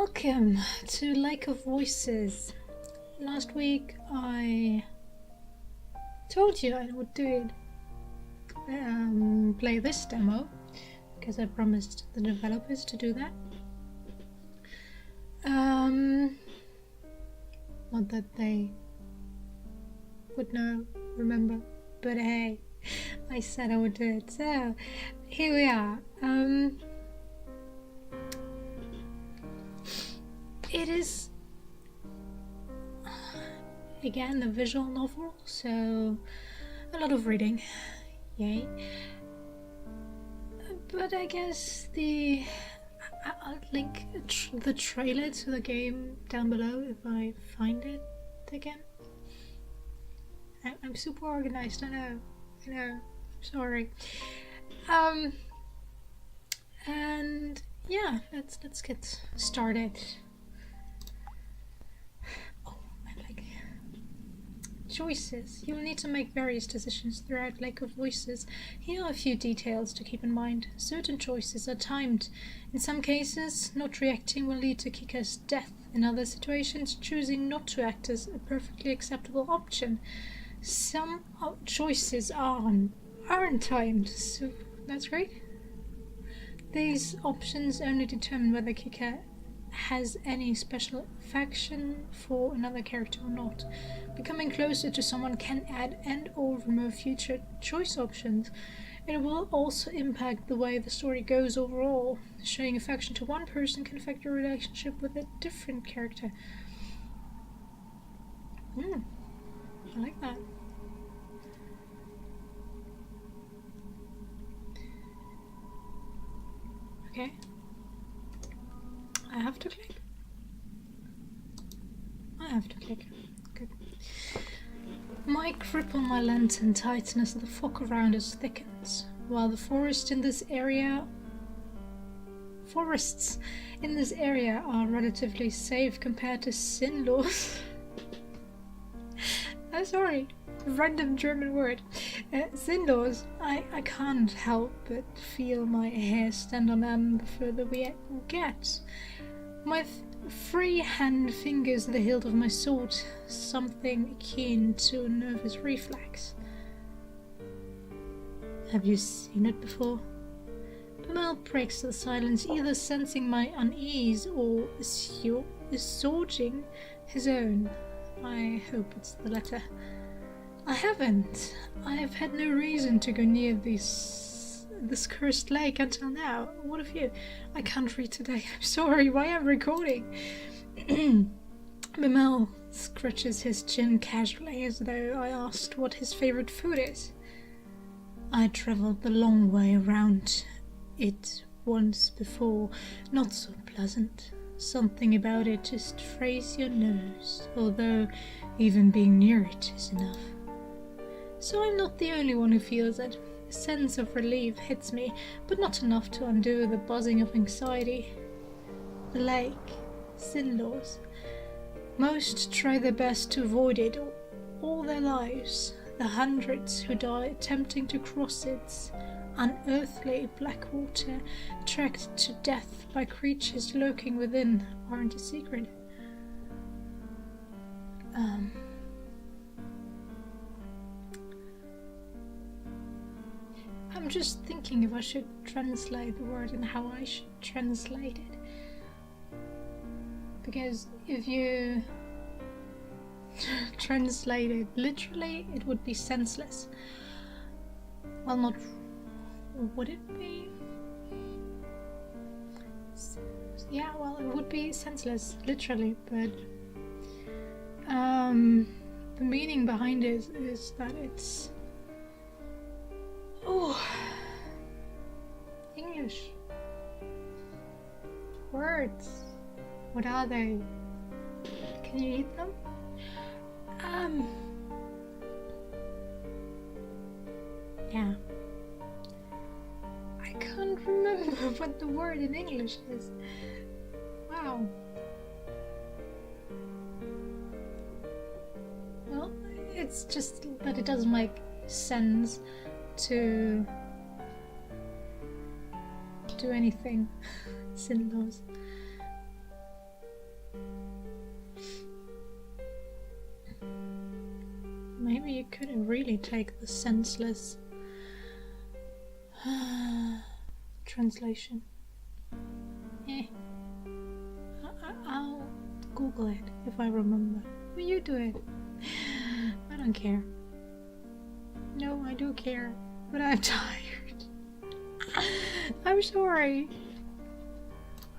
Welcome to Lake of Voices. Last week I told you I would do it, play this demo, because I promised the developers to do that. Not that they would remember, but hey, I said I would do it, so here we are. It is again a visual novel, so a lot of reading, yay. But I guess I'll link the trailer to the game down below if I find it again. I'm super organized, I know, I'm sorry. And yeah, let's get started. Choices. You will need to make various decisions throughout Lake of Voices. Here are a few details to keep in mind. Certain choices are timed. In some cases, not reacting will lead to Kika's death. In other situations, choosing not to act is a perfectly acceptable option. Some choices aren't timed, so that's great. These options only determine whether Kika has any special affection for another character or not. Becoming closer to someone can add and or remove future choice options. It will also impact the way the story goes overall. Showing affection to one person can affect your relationship with a different character. I like that. Okay. I have to click. Good. My grip on my lantern tightens as the fog around us thickens. While the forests in this area are relatively safe compared to Sinlaws. I'm sorry, random German word. Sinlaws, I can't help but feel my hair stand on end the further we get. My free hand fingers the hilt of my sword, something akin to a nervous reflex. Have you seen it before? Pamel breaks the silence, either sensing my unease or assuaging his own. I hope it's the latter. I haven't. I have had no reason to go near this cursed lake until now. What of you? I can't read today. I'm sorry. Why am I recording? Mimel scratches his chin casually as though I asked what his favorite food is. I travelled the long way around it once before. Not so pleasant. Something about it just frays your nose, although even being near it is enough. So I'm not the only one who feels it. A sense of relief hits me, but not enough to undo the buzzing of anxiety. The lake, Sinlaws. Most try their best to avoid it all their lives. The hundreds who die attempting to cross its unearthly black water, tracked to death by creatures lurking within, aren't a secret. I'm just thinking if I should translate the word and how I should translate it. Because if you translate it literally, it would be senseless. Well, not... would it be? Yeah, well, it would be senseless, literally, but the meaning behind it is that it's... Oh, English words. What are they? Can you read them? Yeah. I can't remember what the word in English is. Wow. Well, it's just that it doesn't make sense to do anything. Sinlaws. maybe you couldn't really take the senseless translation. I'll Google it if I remember. Will you do it? I don't care. No, I do care, but I'm tired. I'm sorry.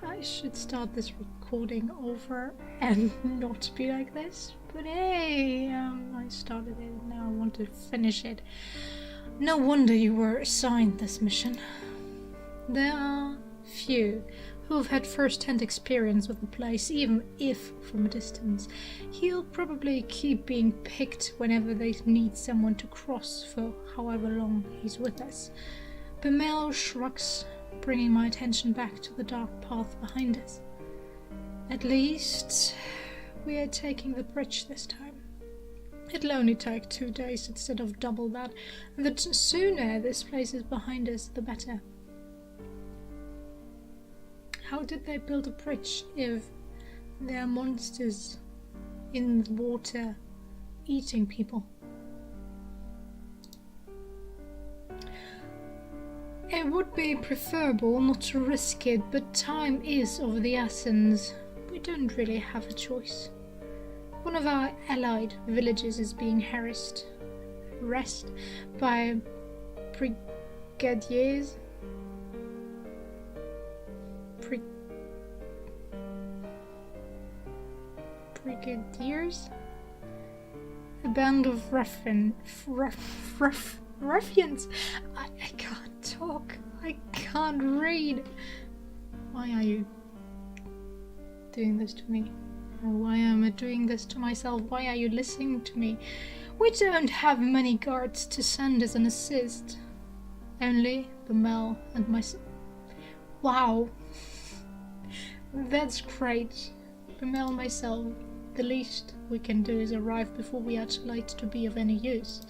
I should start this recording over and not be like this. But hey, I started it and now I want to finish it. No wonder you were assigned this mission. There are few who have had first-hand experience with the place, even if from a distance. He'll probably keep being picked whenever they need someone to cross for however long he's with us. Bemel shrugs, bringing my attention back to the dark path behind us. At least we are taking the bridge this time. It'll only take 2 days instead of double that, and the sooner this place is behind us, the better. How did they build a bridge if there are monsters in the water eating people? It would be preferable not to risk it, but time is of the essence. We don't really have a choice. One of our allied villages is being harassed by brigadiers. Brigadiers? A band of ruffians. I can't talk. I can't read. Why are you doing this to me? Why am I doing this to myself? Why are you listening to me? We don't have many guards to send as an assist. Only Bemel and myself. Wow. That's great. Bemel and myself. The least we can do is arrive before we are too late to be of any use.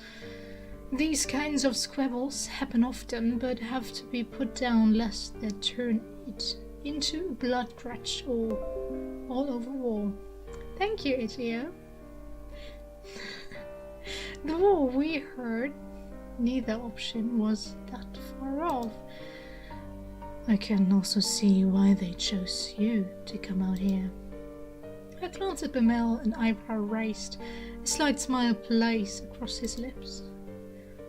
These kinds of squabbles happen often, but have to be put down lest they turn it into a blood grudge or all over war. Thank you, Itio. The war we heard, neither option was that far off. I can also see why they chose you to come out here. I glanced at Bemel, an eyebrow raised, a slight smile plays across his lips.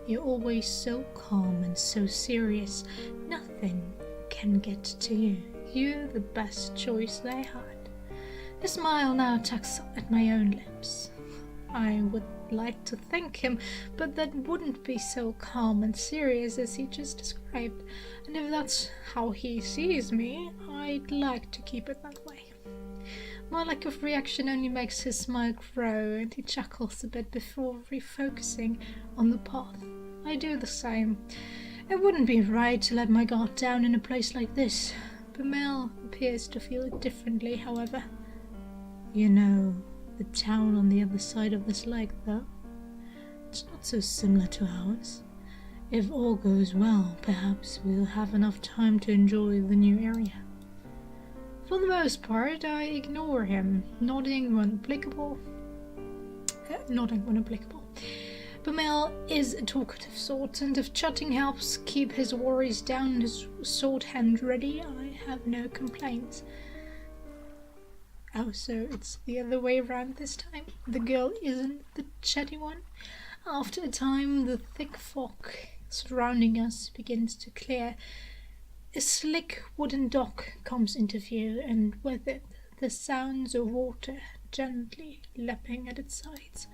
You're always so calm and so serious. Nothing can get to you. You're the best choice they had. The smile now tugs at my own lips. I would like to thank him, but that wouldn't be so calm and serious as he just described. And if that's how he sees me, I'd like to keep it that way. My lack of reaction only makes his smile grow, and he chuckles a bit before refocusing on the path. I do the same. It wouldn't be right to let my guard down in a place like this. Bemel appears to feel it differently, however. You know, the town on the other side of this lake, though? It's not so similar to ours. If all goes well, perhaps we'll have enough time to enjoy the new area. For the most part, I ignore him, nodding when applicable. Bemel is a talkative sort, and if chatting helps keep his worries down and his sword hand ready, I have no complaints. Oh, so it's the other way around this time? The girl isn't the chatty one? After a time, the thick fog surrounding us begins to clear. A slick wooden dock comes into view, and with it the sounds of water gently lapping at its sides.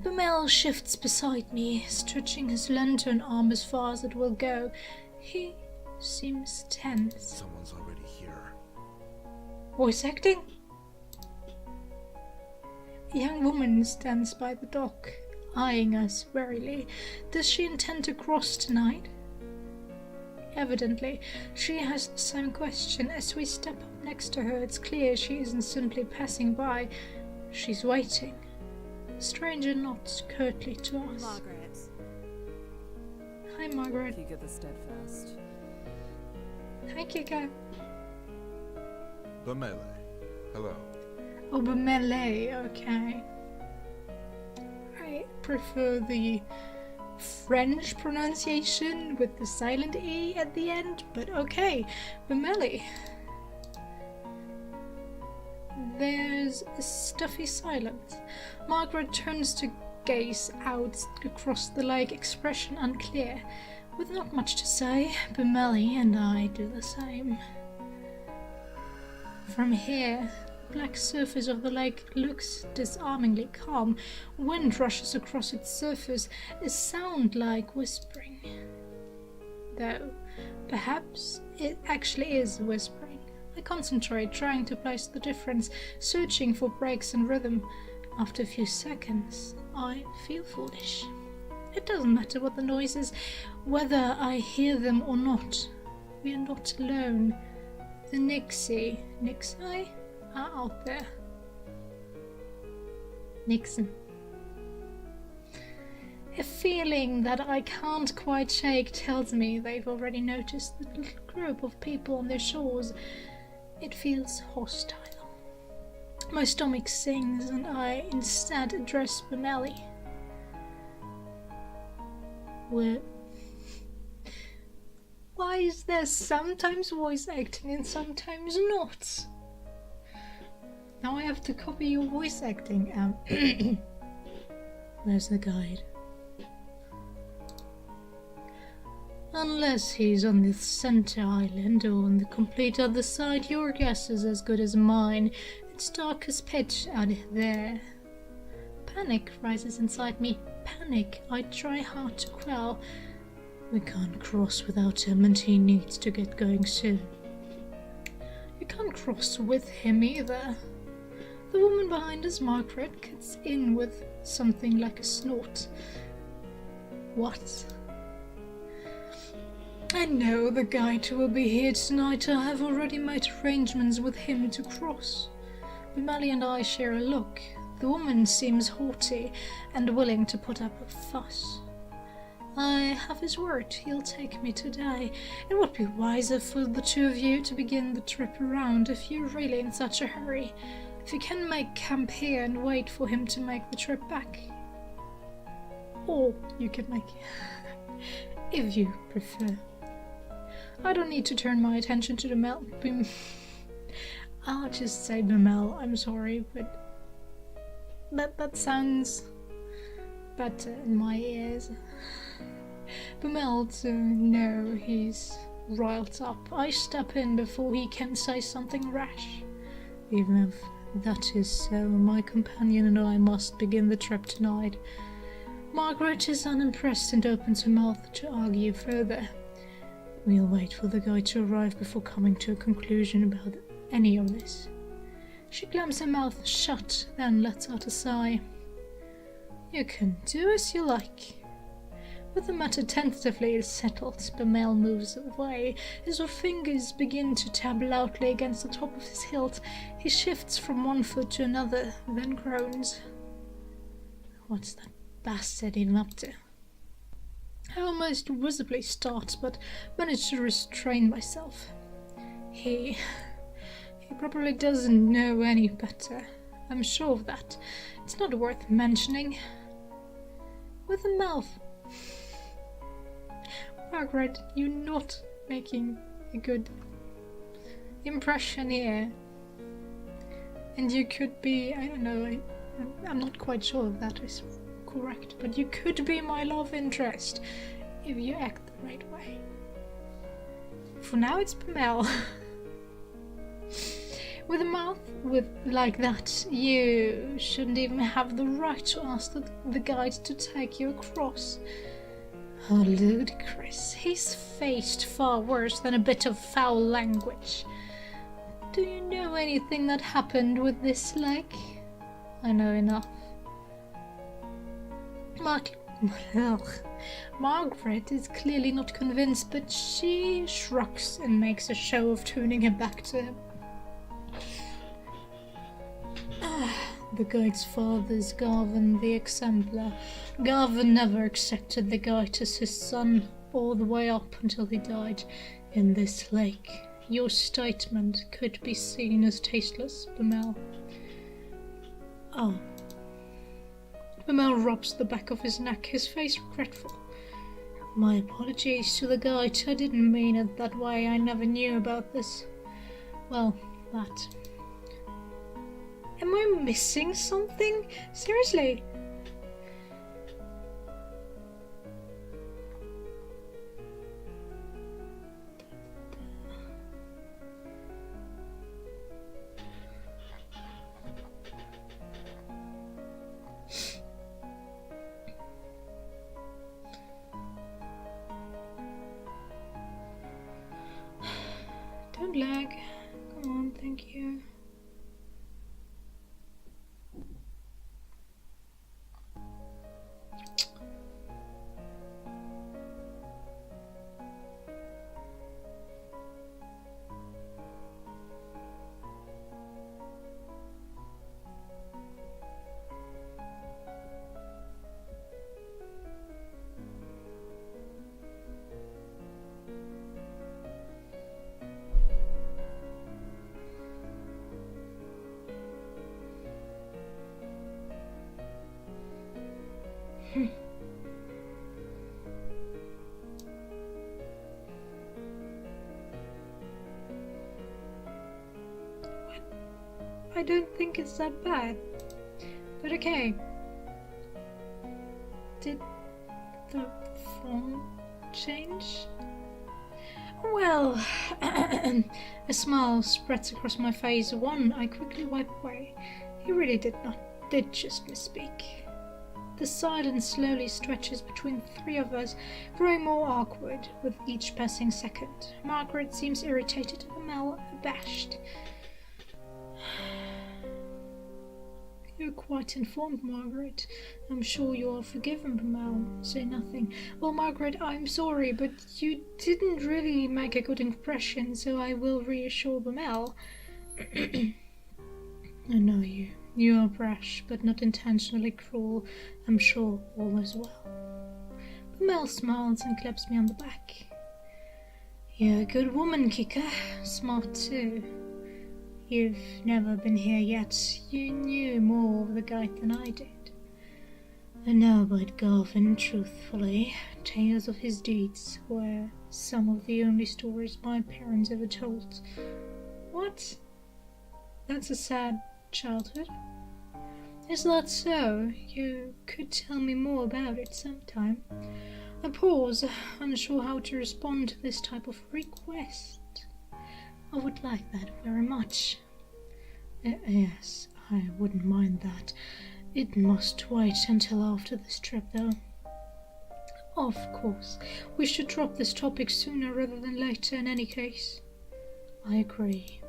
Bemel shifts beside me, stretching his lantern arm as far as it will go. He seems tense. Someone's already here. Voice acting? A young woman stands by the dock, eyeing us warily. Does she intend to cross tonight? Evidently, she has the same question. As we step up next to her, it's clear she isn't simply passing by. She's waiting. The stranger nods curtly to us. Margaret. Hi, Margaret. Kika the Steadfast. Hi, Kika. Bemele. Hello. Oh, Bemele, okay. prefer the French pronunciation with the silent E at the end, but okay. Bimeli. There's a stuffy silence. Margaret turns to gaze out across the lake, expression unclear. With not much to say, Bimeli and I do the same. From here, the black surface of the lake looks disarmingly calm. Wind rushes across its surface, a sound like whispering. Though, perhaps it actually is whispering. I concentrate, trying to place the difference, searching for breaks in rhythm. After a few seconds, I feel foolish. It doesn't matter what the noise is, whether I hear them or not. We are not alone. The Nixie are out there. Nixon. A feeling that I can't quite shake tells me they've already noticed the little group of people on their shores. It feels hostile. My stomach sings and I instead address Bimeli. Why is there sometimes voice acting and sometimes not? Now I have to copy your voice acting. Where's the guide? Unless he's on the center island or on the complete other side, your guess is as good as mine. It's dark as pitch out there. Panic rises inside me. Panic I try hard to quell. We can't cross without him, and he needs to get going soon. You can't cross with him either. The woman behind us, Margaret, cuts in with something like a snort. What? I know the guide will be here tonight. I have already made arrangements with him to cross. Bimeli and I share a look. The woman seems haughty and willing to put up a fuss. I have his word, he'll take me today. It would be wiser for the two of you to begin the trip around if you're really in such a hurry. If you can make camp here and wait for him to make the trip back. Or you can make if you prefer. I don't need to turn my attention to the I'll just say Bimel, I'm sorry, but that sounds better in my ears. Bimel to know he's riled up. I step in before he can say something rash. Even if that is so, my companion and I must begin the trip tonight. Margaret is unimpressed and opens her mouth to argue further. We'll wait for the guide to arrive before coming to a conclusion about any of this. She clams her mouth shut, then lets out a sigh. You can do as you like. With the matter tentatively settled, Bimel moves away. His fingers begin to tap loudly against the top of his hilt. He shifts from one foot to another, then groans. What's that bastard even up to? I almost visibly start, but manage to restrain myself. He probably doesn't know any better. I'm sure of that. It's not worth mentioning. With a mouth. Margaret, you're not making a good impression here. And you could be, I don't know, I'm not quite sure if that is correct, but you could be my love interest if you act the right way. For now it's Bimel. With a mouth like that, you shouldn't even have the right to ask the guide to take you across. How ludicrous. He's faced far worse than a bit of foul language. Do you know anything that happened with this lake? I know enough. Margaret is clearly not convinced, but she shrugs and makes a show of turning her back to him. The guide's father's Garvin the Exemplar. Garvin never accepted the guide as his son all the way up until he died in this lake. Your statement could be seen as tasteless, Bimel. Oh. Bamel rubs the back of his neck, his face regretful. My apologies to the guide. I didn't mean it that way. I never knew about this. Well, that. Am I missing something? Seriously? Don't lag. Come on, thank you. I don't think it's that bad. But okay. Did the font change? Well, a smile spreads across my face. One I quickly wipe away. He really did just misspeak. The silence slowly stretches between the three of us, growing more awkward with each passing second. Margaret seems irritated and Mel abashed. You're quite informed, Margaret. I'm sure you are forgiven, Mel. Say nothing. Well, Margaret, I'm sorry, but you didn't really make a good impression, so I will reassure Mel. I know you. You are brash, but not intentionally cruel. I'm sure all is well. Mel smiles and claps me on the back. You're a good woman, Kika. Smart too. You've never been here yet. You knew more of the guide than I did. I know about Garvin, truthfully. Tales of his deeds were some of the only stories my parents ever told. What? That's a sad childhood. Is that so? You could tell me more about it sometime. I pause, unsure how to respond to this type of request. I would like that very much. Yes, I wouldn't mind that. It must wait until after this trip, though. Of course, we should drop this topic sooner rather than later in any case. I agree.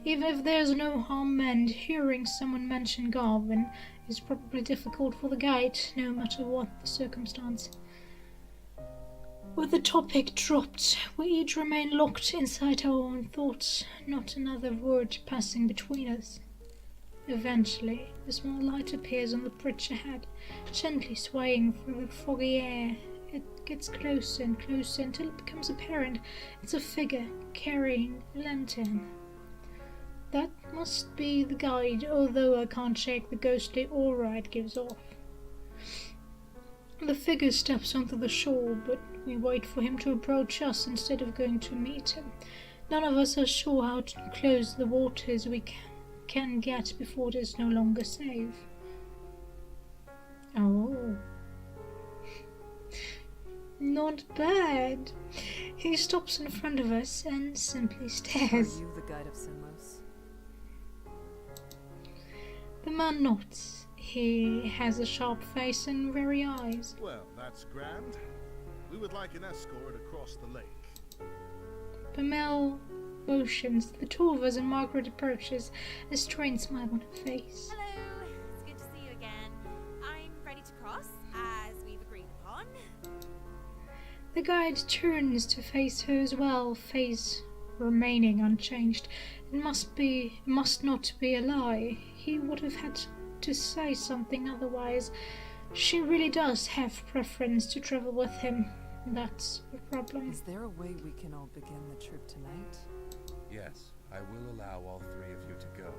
Even if there's no harm meant, hearing someone mention Garvin is probably difficult for the guide, no matter what the circumstance. With the topic dropped, we each remain locked inside our own thoughts, not another word passing between us. Eventually, a small light appears on the bridge ahead, gently swaying through the foggy air. It gets closer and closer until it becomes apparent it's a figure carrying a lantern. That must be the guide, although I can't shake the ghostly aura it gives off. The figure steps onto the shore, but we wait for him to approach us instead of going to meet him. None of us are sure how close the waters we can get before it is no longer safe. Oh. Not bad. He stops in front of us and simply stares. Are you the guide of Sinlos? The man nods. He has a sharp face and wary eyes. Well, that's grand. We would like an escort across the lake. Pamela motions. The two of us and Margaret approaches, a strange smile on her face. Hello, it's good to see you again. I'm ready to cross, as we've agreed upon. The guide turns to face her as well, face remaining unchanged. It must not be a lie. He would have had to say something otherwise. She really does have preference to travel with him. That's a problem. Is there a way we can all begin the trip tonight? Yes, I will allow all three of you to go,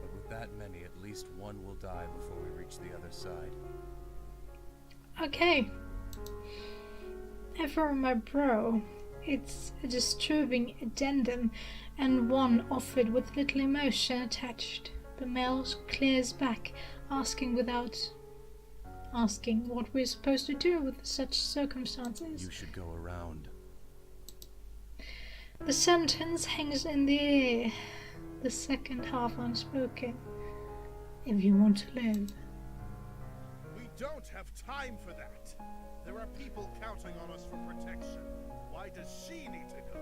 but with that many, at least one will die before we reach the other side. Okay. And for my bro, it's a disturbing addendum and one offered with little emotion attached. The male clears back, asking what we're supposed to do with such circumstances. You should go around. The sentence hangs in the air, the second half unspoken. If you want to live. We don't have time for that. There are people counting on us for protection. Why does she need to go?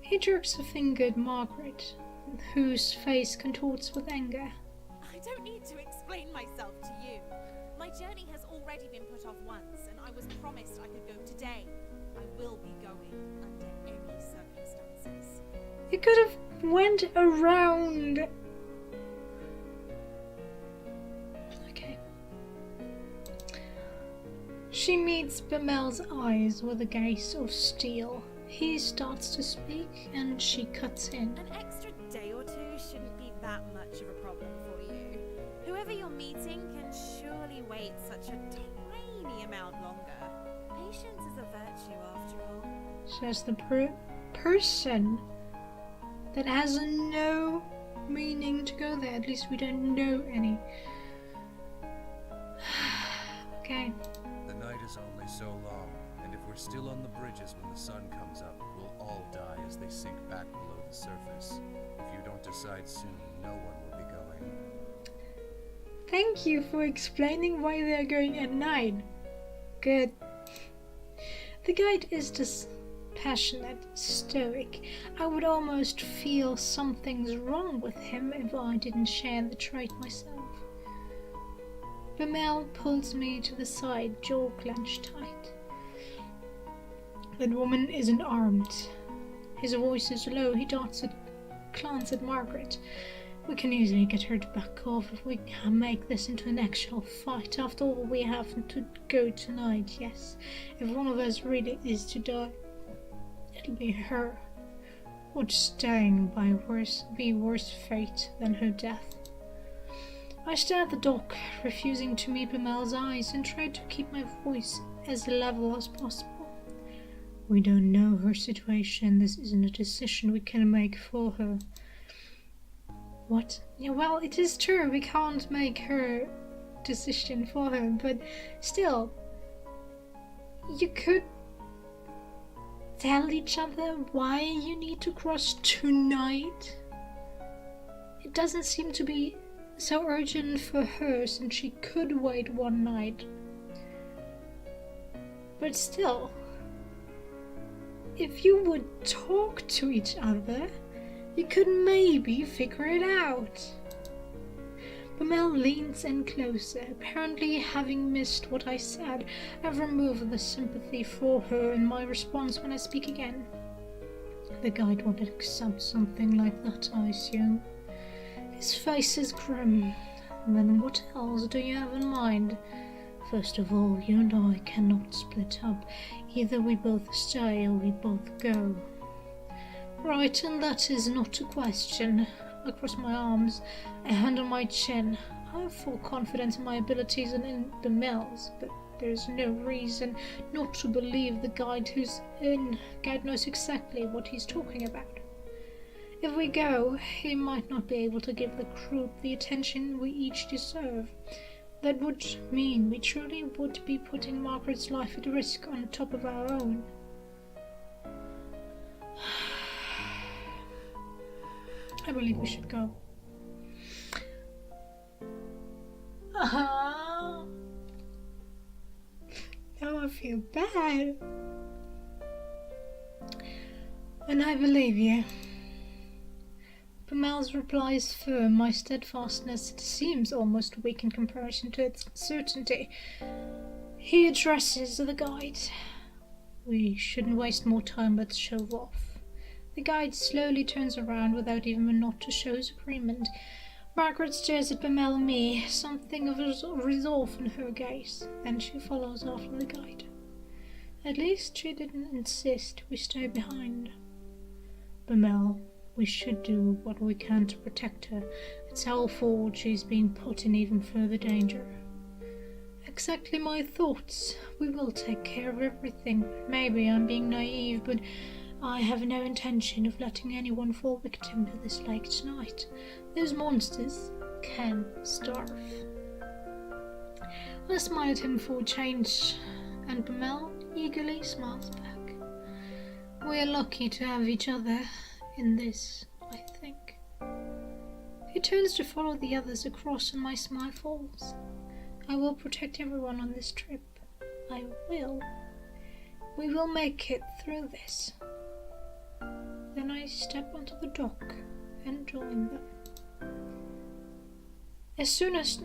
He jerks a finger at Margaret, whose face contorts with anger. I don't need to explain myself to you. My journey has already been put off once, and I was promised I could go today. I will be going under any circumstances. You could have went around. Okay. She meets Bemel's eyes with a gaze of steel. He starts to speak and she cuts in. An extra day or two shouldn't be that much of a problem for you. Whoever you're meeting can surely wait such a tiny amount longer. Patience is a virtue after all. Says the person that has no meaning to go there. At least we don't know any. Okay. The night is only so long, and if we're still on the bridges when the sun comes up, we'll all die as they sink back below the surface. If you don't decide soon, no one will be going. Thank you for explaining why they're going at night. Good. The guide is dispassionate, stoic. I would almost feel something's wrong with him if I didn't share the trait myself. Bemel pulls me to the side, jaw clenched tight. That woman isn't armed. His voice is low. He glance at Margaret. We can easily get her to back off if we can make this into an actual fight. After all, we have to go tonight, yes. If one of us really is to die, it'll be her. Would staying be worse fate than her death? I stare at the dock, refusing to meet Bemel's eyes, and try to keep my voice as level as possible. We don't know her situation. This isn't a decision we can make for her. What? Yeah, well, it is true. We can't make her decision for her, but still, you could tell each other why you need to cross tonight. It doesn't seem to be so urgent for her, since she could wait one night. But still, if you would talk to each other, you could maybe figure it out. Bemel leans in closer, apparently having missed what I said. I've removed the sympathy for her in my response when I speak again. The guide won't accept something like that, I assume. His face is grim. Then what else do you have in mind? First of all, you and I cannot split up. Either we both stay or we both go. Right, and that is not a question. I cross my arms, a hand on my chin. I have full confidence in my abilities and in Bemel's, but there's no reason not to believe the guide who's in. Guide knows exactly what he's talking about. If we go, he might not be able to give the group the attention we each deserve. That would mean we truly would be putting Margaret's life at risk on top of our own. I believe we should go. Now I feel bad. And I believe you. Bemel's reply is firm. My steadfastness seems almost weak in comparison to its certainty. He addresses the guide. We shouldn't waste more time, let's show off. The guide slowly turns around without even a nod to show his agreement. Margaret stares at Bemel and me, something of resolve in her gaze. Then she follows after the guide. At least she didn't insist we stay behind. Bemel, We should do what we can to protect her. It's our fault she's been put in even further danger. Exactly my thoughts. We will take care of everything. Maybe I'm being naive, but I have no intention of letting anyone fall victim to this lake tonight. Those monsters can starve. I smile at him for a change, and Bamel eagerly smiles back. We are lucky to have each other in this, I think. He turns to follow the others across, and my smile falls. I will protect everyone on this trip. I will. We will make it through this. Then I step onto the dock and join them. As soon as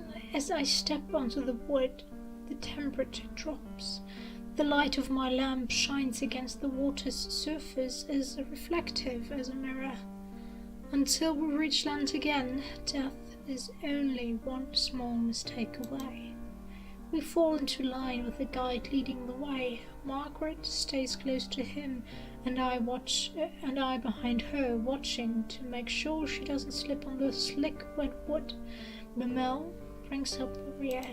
I step onto the wood, the temperature drops. The light of my lamp shines against the water's surface as reflective as a mirror. Until we reach land again, death is only one small mistake away. We fall into line with the guide leading the way. Margaret stays close to him, and I behind her, watching to make sure she doesn't slip on the slick wet wood. Bamel brings up the rear.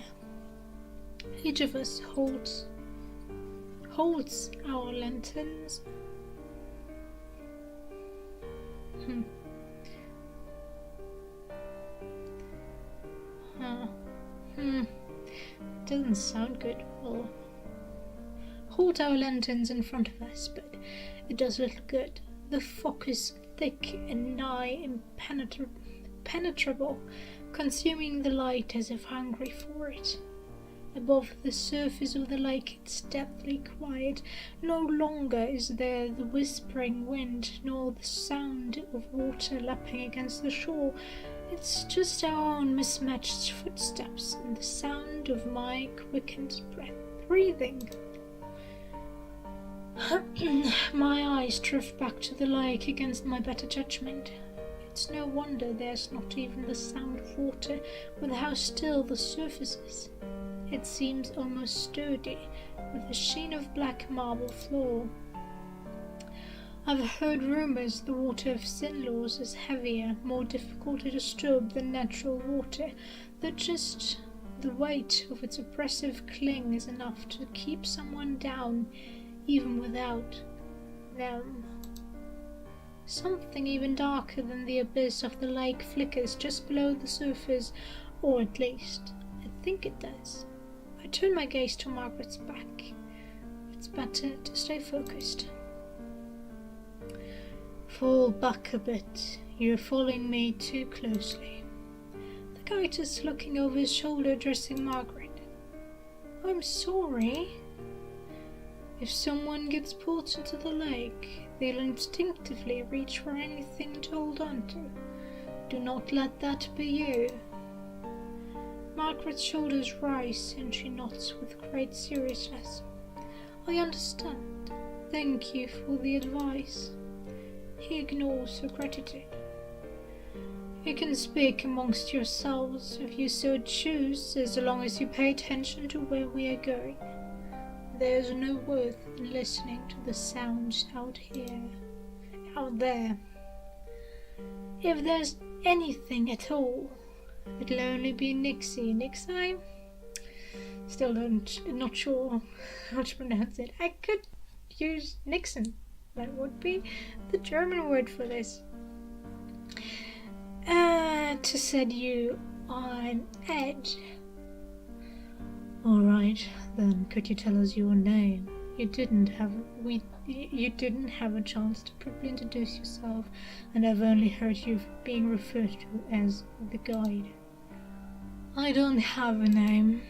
Each of us holds our lanterns. Doesn't sound good. We'll hold our lanterns in front of us, but it does little good. The fog is thick and nigh impenetrable, consuming the light as if hungry for it. Above the surface of the lake it's deathly quiet. No longer is there the whispering wind, nor the sound of water lapping against the shore. It's just our own mismatched footsteps and the sound of my quickened breathing. My eyes drift back to the lake against my better judgment. It's no wonder there's not even the sound of water, with how still the surface is. It seems almost sturdy, with a sheen of black marble floor. I've heard rumors the water of Sinlaws is heavier, more difficult to disturb than natural water, that just the weight of its oppressive cling is enough to keep someone down, even without them. Something even darker than the abyss of the lake flickers just below the surface, or at least, I think it does. I turn my gaze to Margaret's back. It's better to stay focused. Fall back a bit. You're following me too closely. The guide is looking over his shoulder, addressing Margaret. I'm sorry. If someone gets pulled into the lake, they'll instinctively reach for anything to hold on to. Do not let that be you. Margaret's shoulders rise and she nods with great seriousness. I understand. Thank you for the advice. He ignores her gratitude. You can speak amongst yourselves if you so choose, as long as you pay attention to where we are going. There's no worth in listening to the sounds out there. If there's anything at all, it'll only be Nixie. Nixie? Still not sure how to pronounce it. I could use Nixon. That would be the German word for this. To set you on edge. Alright, then could you tell us your name? You didn't have a chance to properly introduce yourself, and I've only heard you being referred to as the guide. I don't have a name.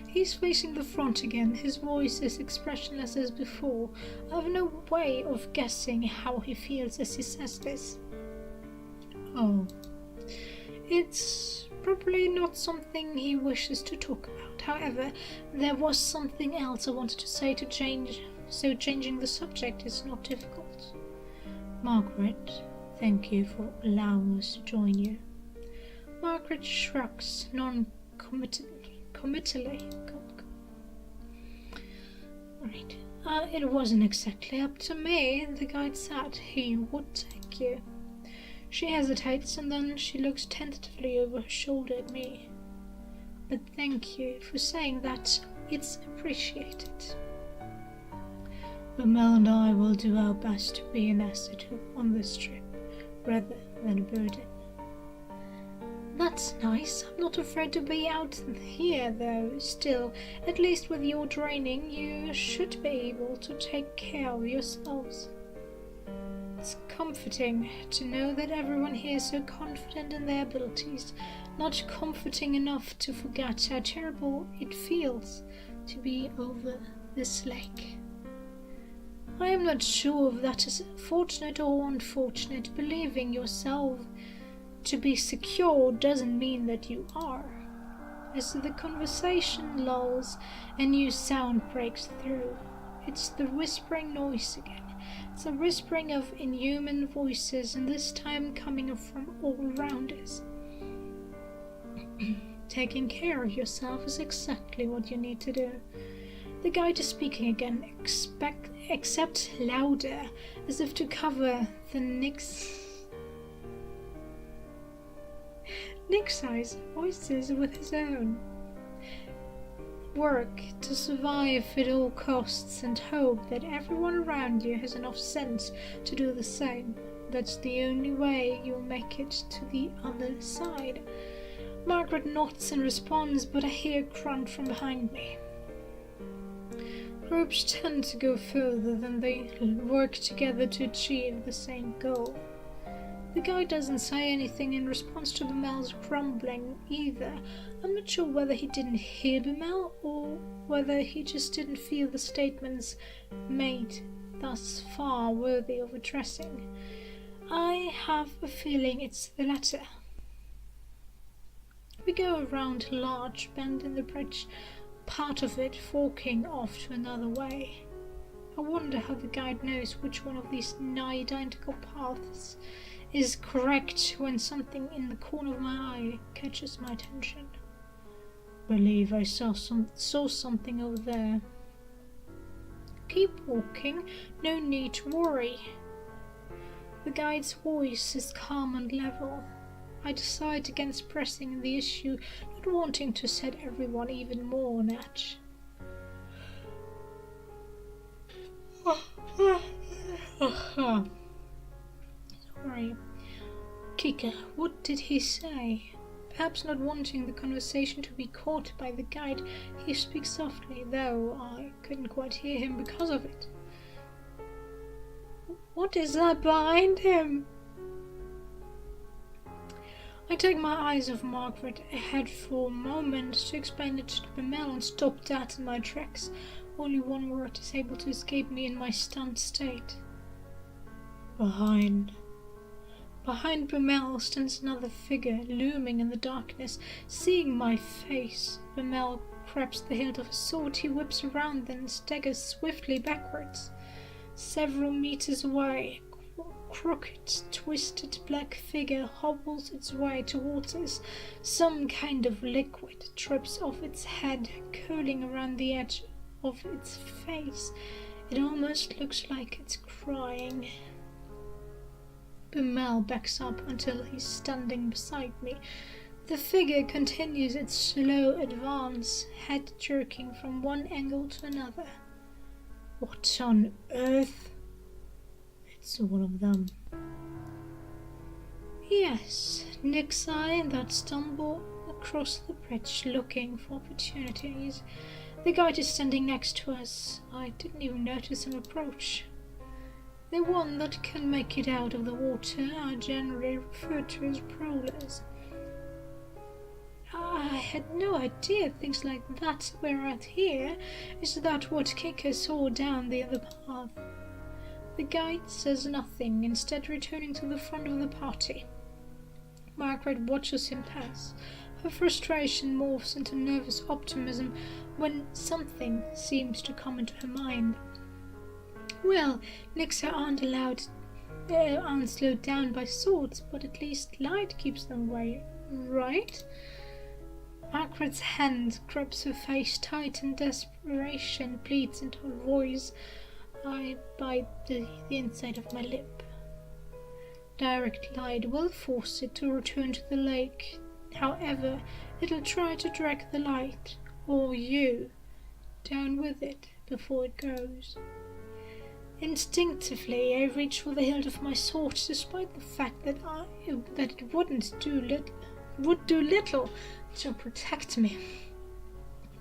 He's facing the front again, his voice as expressionless as before. I have no way of guessing how he feels as he says this. Oh, it's probably not something he wishes to talk about. However, there was something else I wanted to say to change, so changing the subject is not difficult. Margaret, thank you for allowing us to join you. Margaret shrugs non-committally. Right. It wasn't exactly up to me, the guide said. He would take you. She hesitates and then she looks tentatively over her shoulder at me. But thank you for saying that. It's appreciated. But Mel and I will do our best to be an asset on this trip, rather than a burden. That's nice. I'm not afraid to be out here, though. Still, at least with your training, you should be able to take care of yourselves. It's comforting to know that everyone here is so confident in their abilities, not comforting enough to forget how terrible it feels to be over this lake. I am not sure if that is fortunate or unfortunate. Believing yourself to be secure doesn't mean that you are. As the conversation lulls, a new sound breaks through. It's the whispering noise again. It's a whispering of inhuman voices, and this time coming from all around us. Taking care of yourself is exactly what you need to do. The guide is speaking again, except louder, as if to cover the Nick's voices with his own. Work to survive at all costs and hope that everyone around you has enough sense to do the same. That's the only way you'll make it to the other side. Margaret nods in response, but I hear a grunt from behind me. Groups tend to go further than they work together to achieve the same goal. The guy doesn't say anything in response to Bemel's grumbling either. I'm not sure whether he didn't hear Bemel or whether he just didn't feel the statements made thus far worthy of addressing. I have a feeling it's the latter. We go around a large bend in the bridge, part of it forking off to another way. I wonder how the guide knows which one of these nigh identical paths is correct when something in the corner of my eye catches my attention. Believe I saw something over there. Keep walking, no need to worry. The guide's voice is calm and level. I decide against pressing the issue, not wanting to set everyone even more on edge. Sorry. Kika, what did he say? Perhaps not wanting the conversation to be caught by the guide, he speaks softly, though I couldn't quite hear him because of it. What is that behind him? I take my eyes off Margaret. I had for a moment to explain it to Bemel and stop dead in my tracks. Only one word is able to escape me in my stunned state. Behind Bemel stands another figure, looming in the darkness. Seeing my face, Bemel grabs the hilt of his sword. He whips around, then staggers swiftly backwards. Several meters away, a crooked, twisted black figure hobbles its way towards us. Some kind of liquid drips off its head, curling around the edge of its face. It almost looks like it's crying. Bemel backs up until he's standing beside me. The figure continues its slow advance, head jerking from one angle to another. What on earth? It's one of them. Yes, Nick's eye that stumble across the bridge looking for opportunities. The guide is standing next to us. I didn't even notice him approach. The one that can make it out of the water are generally referred to as prowlers. I had no idea things like that were out here. Is that what Kika saw down the other path? The guide says nothing, instead returning to the front of the party. Margaret watches him pass. Her frustration morphs into nervous optimism when something seems to come into her mind. Well, Nixa aren't slowed down by swords, but at least light keeps them away, right? Margaret's hand grabs her face tight and desperation bleeds into her voice. I bite the inside of my lip. Direct light will force it to return to the lake. However, it'll try to drag the light, or you, down with it before it goes. Instinctively, I reach for the hilt of my sword, despite the fact that it would do little to protect me.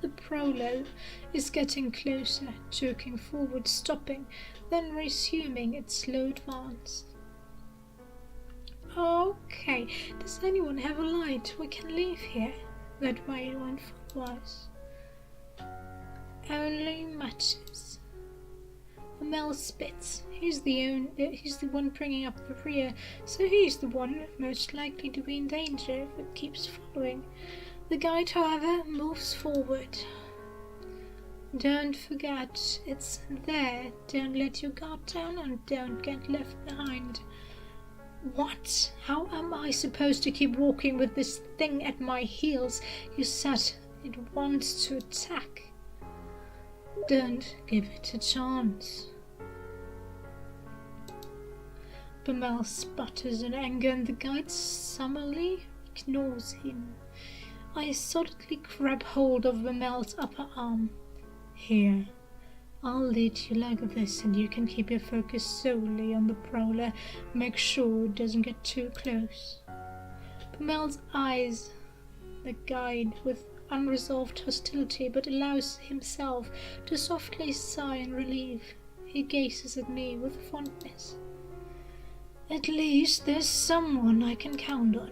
The prolo is getting closer, jerking forward, stopping, then resuming its slow advance. Okay, does anyone have a light? We can leave here. That way it won't follow us. Only matches. Mel spits. He's the one bringing up the rear, so he's the one most likely to be in danger if it keeps following. The guide, however, moves forward. Don't forget, it's there. Don't let your guard down and don't get left behind. What? How am I supposed to keep walking with this thing at my heels? You said it wants to attack. Don't give it a chance. Bamel sputters in anger and the guide summarily ignores him. I solidly grab hold of Bamel's upper arm. Here, I'll lead you like this and you can keep your focus solely on the prowler. Make sure it doesn't get too close. Bamel's eyes the guide with unresolved hostility, but allows himself to softly sigh in relief. He gazes at me with fondness. At least there's someone I can count on.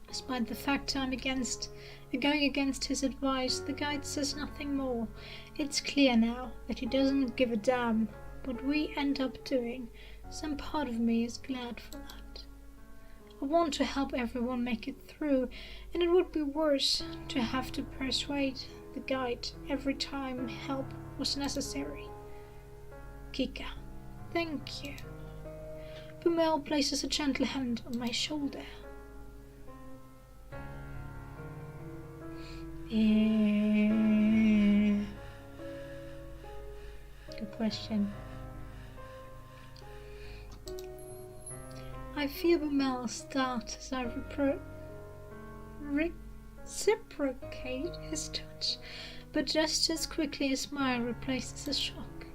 Despite the fact I'm going against his advice, the guide says nothing more. It's clear now that he doesn't give a damn what we end up doing. Some part of me is glad for that. I want to help everyone make it through, and it would be worse to have to persuade the guide every time help was necessary. Kika, thank you. Bamel places a gentle hand on my shoulder. Good question. I feel Bamel start as I reciprocate his touch, but just as quickly a smile replaces a shock.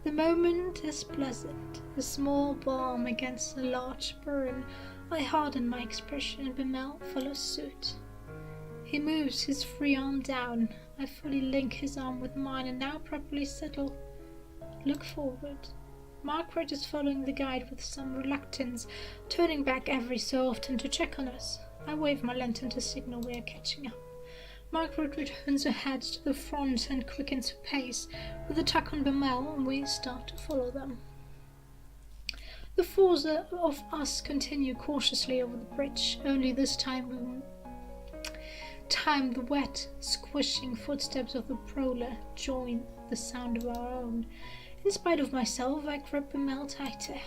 The moment is pleasant, a small balm against a large burn. I harden my expression and Bamel follows suit. He moves his free arm down. I fully link his arm with mine and now properly settle. Look forward. Margaret is following the guide with some reluctance, turning back every so often to check on us. I wave my lantern to signal we are catching up. Margaret returns her head to the front and quickens her pace. With a tuck on Bamel, and we start to follow them. The four of us continue cautiously over the bridge, only this time the wet, squishing footsteps of the prowler join the sound of our own. In spite of myself, I grab Bamel tighter.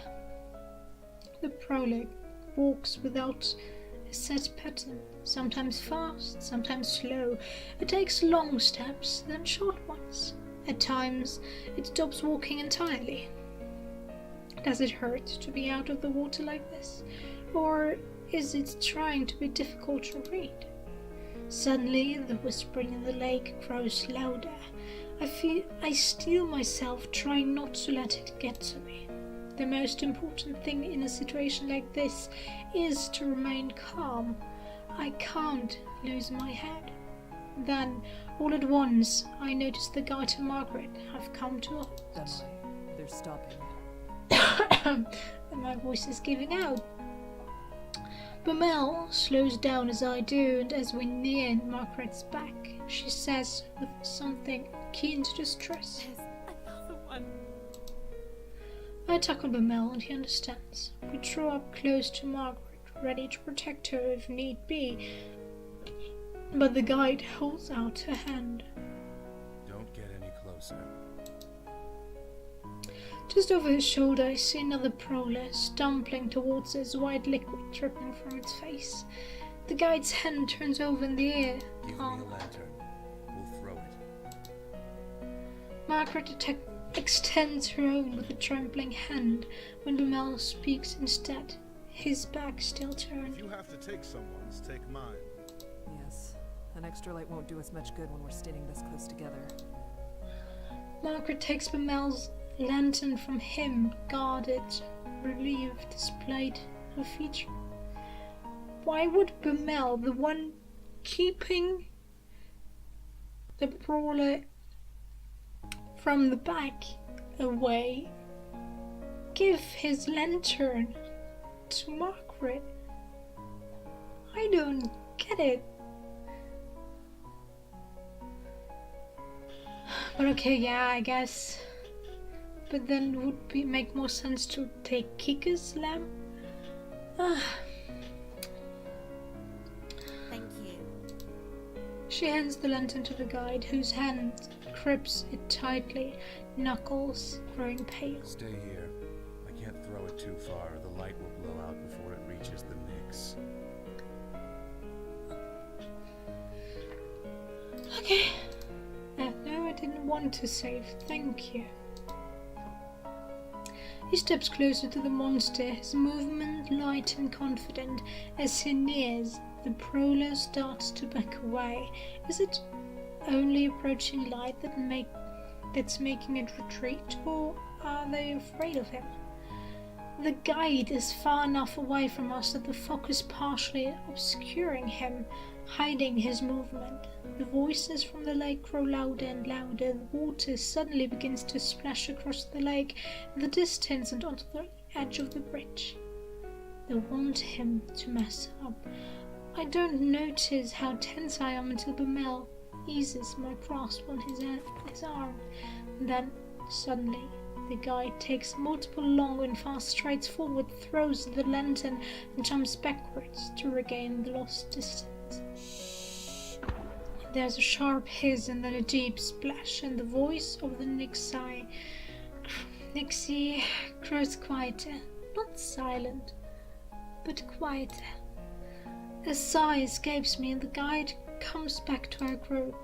The prowler walks without a set pattern, sometimes fast, sometimes slow. It takes long steps, then short ones. At times, it stops walking entirely. Does it hurt to be out of the water like this? Or is it trying to be difficult to read? Suddenly, the whispering in the lake grows louder. I steel myself, trying not to let it get to me. The most important thing in a situation like this is to remain calm. I can't lose my head. Then, all at once, I notice the guide and Margaret have come to a halt. Annoy. They're stopping. And my voice is giving out. Bamel slows down as I do, and as we near Margaret's back, she says with something keen to distress. There's another one. I tuck on Bamel and he understands. We draw up close to Margaret, ready to protect her if need be, but the guide holds out her hand. Don't get any closer. Just over his shoulder, I see another prowler stumbling towards us, white liquid dripping from its face. The guide's hand turns over in the air. Give me a lantern. We'll throw it. Margaret extends her own with a trembling hand when Bamel speaks instead, his back still If turned. you have to take someone's, take mine. Yes. An extra light won't do us much good when we're standing this close together. Margaret takes Bamel's lantern from him, guarded, relieved, displayed her feature. Why would Bamel, the one keeping the brawler from the back away, give his lantern to Margaret? I don't get it. But okay, yeah, I guess. But then would it make more sense to take Kika's lamp? Thank you. She hands the lantern to the guide, whose hand grips it tightly, knuckles growing pale. Stay here. I can't throw it too far, or the light will blow out before it reaches the Nyx. Okay. No, I didn't want to save. Thank you. He steps closer to the monster, his movement light and confident. As he nears, the prowler starts to back away. Is it only approaching light that's making it retreat, or are they afraid of him? The guide is far enough away from us that the fog is partially obscuring him, hiding his movement. The voices from the lake grow louder and louder. The water suddenly begins to splash across the lake in the distance and onto the edge of the bridge. They want him to mess up. I don't notice how tense I am until Bamel eases my grasp on his arm. Then, suddenly, the guide takes multiple long and fast strides forward, throws the lantern, and jumps backwards to regain the lost distance. There's a sharp hiss and then a deep splash, and the voice of the Nixie grows quieter, not silent, but quieter. A sigh escapes me and the guide comes back to our group.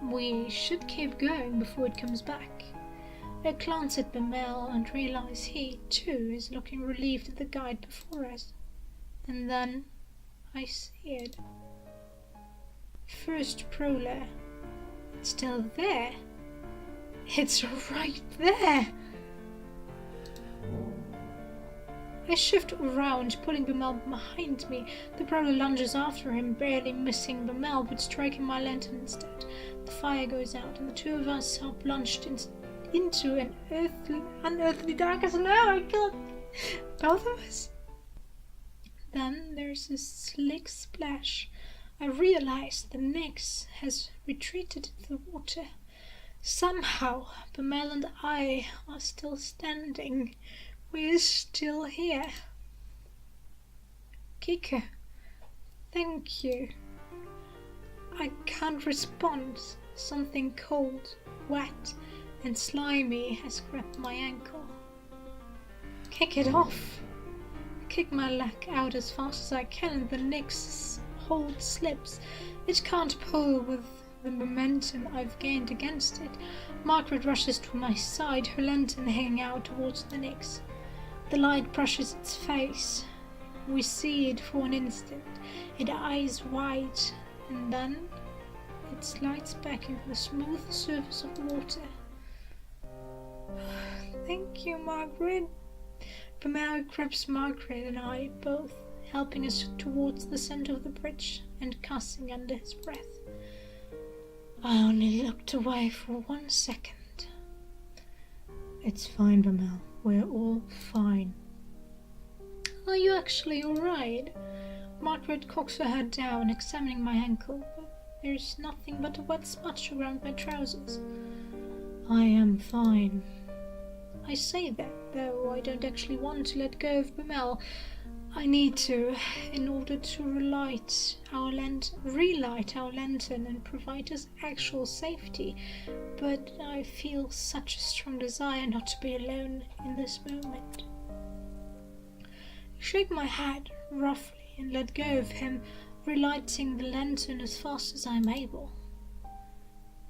We should keep going before it comes back. I glance at Bamel and realize he, too, is looking relieved at the guide before us. And then I see it. First prowler. It's still there. It's right there. I shift around, pulling Bamel behind me. The prowler lunges after him, barely missing Bamel, but striking my lantern instead. The fire goes out, and the two of us are plunged into an unearthly darkness. No, I killed both of us. Then there's a slick splash. I realize the Nyx has retreated into the water. Somehow, Bamel and I are still standing. We're still here. Kika, thank you. I can't respond. Something cold, wet, and slimy has grabbed my ankle. Kick it off. I kick my leg out as fast as I can and the Nyx's hold slips. It can't pull with the momentum I've gained against it. Margaret rushes to my side, her lantern hanging out towards the Nyx. The light brushes its face. We see it for an instant, its eyes wide, and then it slides back into the smooth surface of the water. Thank you, Margaret. Bamel grabs Margaret and I both, helping us towards the center of the bridge and cussing under his breath. I only looked away for 1 second. It's fine, Bamel. We're all fine. Are you actually alright? Margaret cocks her head down, examining my ankle, but there's nothing but a wet smudge around my trousers. I am fine. I say that, though I don't actually want to let go of Bamel. I need to, in order to relight our lantern and provide us actual safety. But I feel such a strong desire not to be alone in this moment. I shake my head roughly and let go of him, relighting the lantern as fast as I'm able.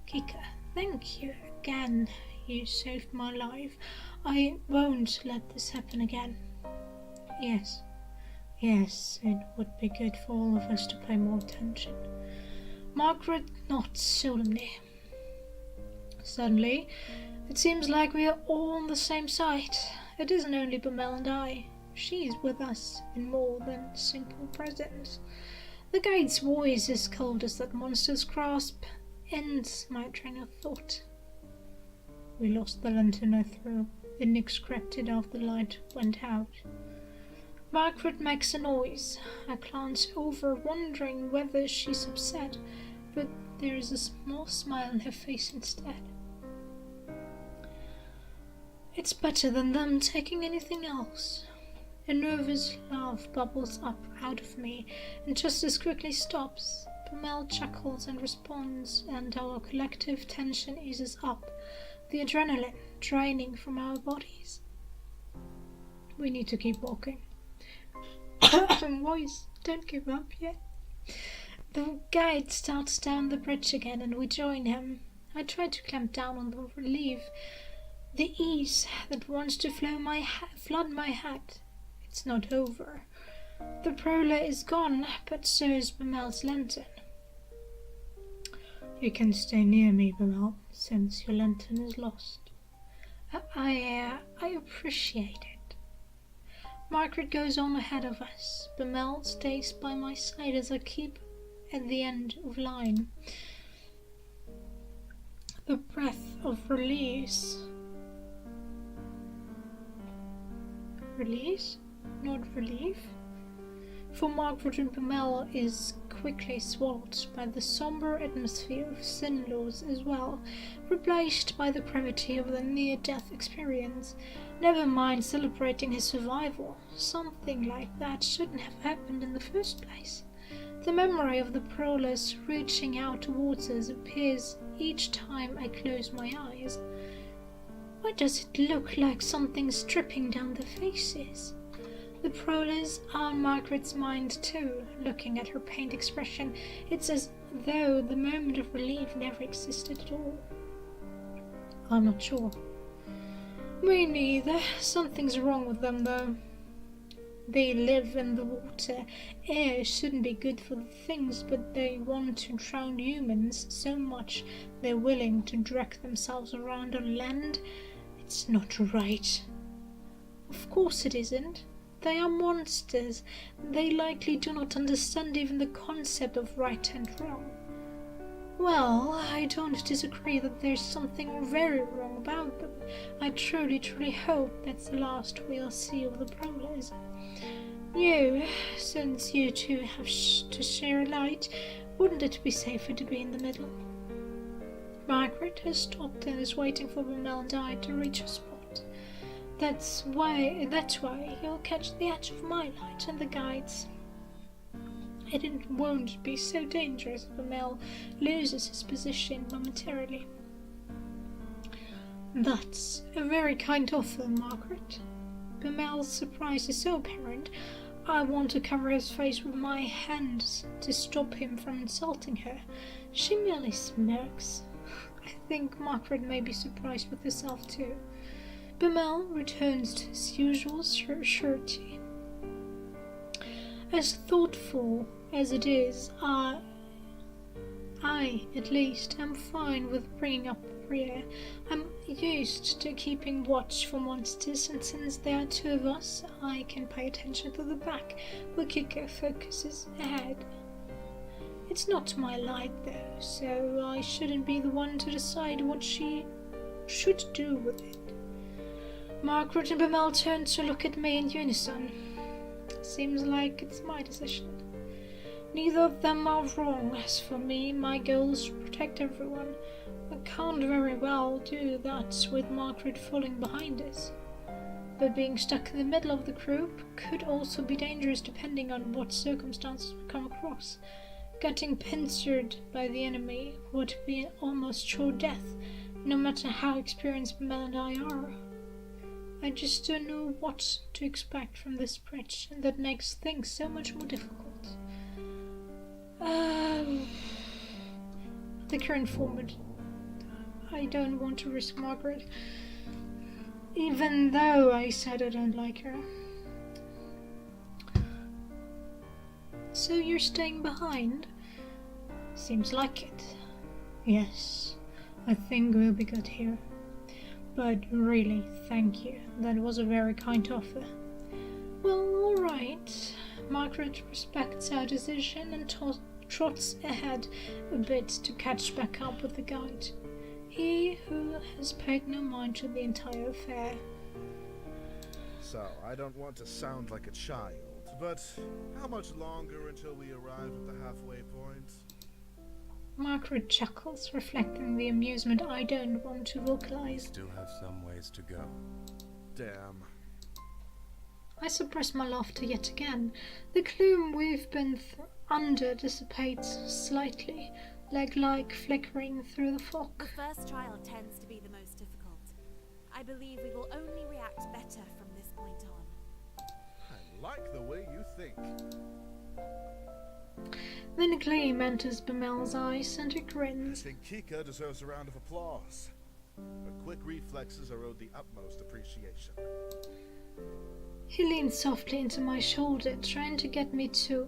Kika, thank you again. You saved my life. I won't let this happen again. Yes, it would be good for all of us to pay more attention. Margaret nods solemnly. Suddenly, it seems like we are all on the same side. It isn't only Bamel and I. She is with us in more than simple presence. The guide's voice is cold as that monster's grasp ends my train of thought. We lost the lantern I threw. The Nix cracked it after the light went out. Margaret makes a noise. I glance over, wondering whether she's upset, but there is a small smile on her face instead. It's better than them taking anything else. A nervous laugh bubbles up out of me and just as quickly stops. Bamel chuckles and responds, and our collective tension eases up, the adrenaline draining from our bodies. We need to keep walking. Boys, don't give up yet. The guide starts down the bridge again and we join him. I try to clamp down on the relief, the ease that wants to flood my head. It's not over. The prowler is gone, but so is Bamel's lantern. You can stay near me, Bamel, since your lantern is lost. I appreciate it. Margaret goes on ahead of us. Bamel stays by my side as I keep at the end of line. The breath of release. Release? Not relief? For Margaret and Bamel is quickly swallowed by the somber atmosphere of sin laws as well, replaced by the gravity of the near-death experience. Never mind celebrating his survival. Something like that shouldn't have happened in the first place. The memory of the prowlers reaching out towards us appears each time I close my eyes. Why does it look like something's dripping down their faces? The prowlers are in Margaret's mind too, looking at her pained expression. It's as though the moment of relief never existed at all. I'm not sure. Me neither. Something's wrong with them though. They live in the water. Air shouldn't be good for the things, but they want to drown humans so much they're willing to drag themselves around on land. It's not right. Of course it isn't. They are monsters. They likely do not understand even the concept of right and wrong. Well, I don't disagree that there's something very wrong about them. I truly hope that's the last we'll see of the prowlers. Since you two have to share a light, wouldn't it be safer to be in the middle? Margaret has stopped and is waiting for Bamel and I to reach a spot. That's why you'll catch the edge of my light and the guide's. It won't be so dangerous if Bamel loses his position momentarily. That's a very kind offer, Margaret. Bamel's surprise is so apparent, I want to cover his face with my hands to stop him from insulting her. She merely smirks. I think Margaret may be surprised with herself too. Bamel returns to his usual surety. As thoughtful as it is, I, at least, am fine with bringing up the rear. I'm used to keeping watch for monsters, and since there are two of us, I can pay attention to the back, where Kiko focuses ahead. It's not my light though, so I shouldn't be the one to decide what she should do with it. Margaret and Bamel turn to look at me in unison. Seems like it's my decision. Neither of them are wrong. As for me, my goal is to protect everyone. I can't very well do that with Margaret falling behind us. But being stuck in the middle of the group could also be dangerous depending on what circumstances we come across. Getting pincered by the enemy would be an almost sure death, no matter how experienced Bamel and I are. I just don't know what to expect from this bridge, and that makes things so much more difficult. The current format. I don't want to risk Margaret, even though I said I don't like her. So you're staying behind? Seems like it. Yes, I think we'll be good here. But really, thank you. That was a very kind offer. Well, alright. Margaret respects our decision and trots ahead a bit to catch back up with the guide. He who has paid no mind to the entire affair. So, I don't want to sound like a child, but how much longer until we arrive at the halfway point? Margaret chuckles, reflecting the amusement I don't want to vocalize. Still have some ways to go. Damn. I suppress my laughter yet again. The gloom we've been under dissipates slightly, leg-like flickering through the fog. The first trial tends to be the most difficult. I believe we will only react better from this point on. I like the way you think. Then a gleam enters Bemel's eyes and he I grins. think Kika deserves a round of applause. Her quick reflexes are owed the utmost appreciation. He leans softly into my shoulder, trying to get me to...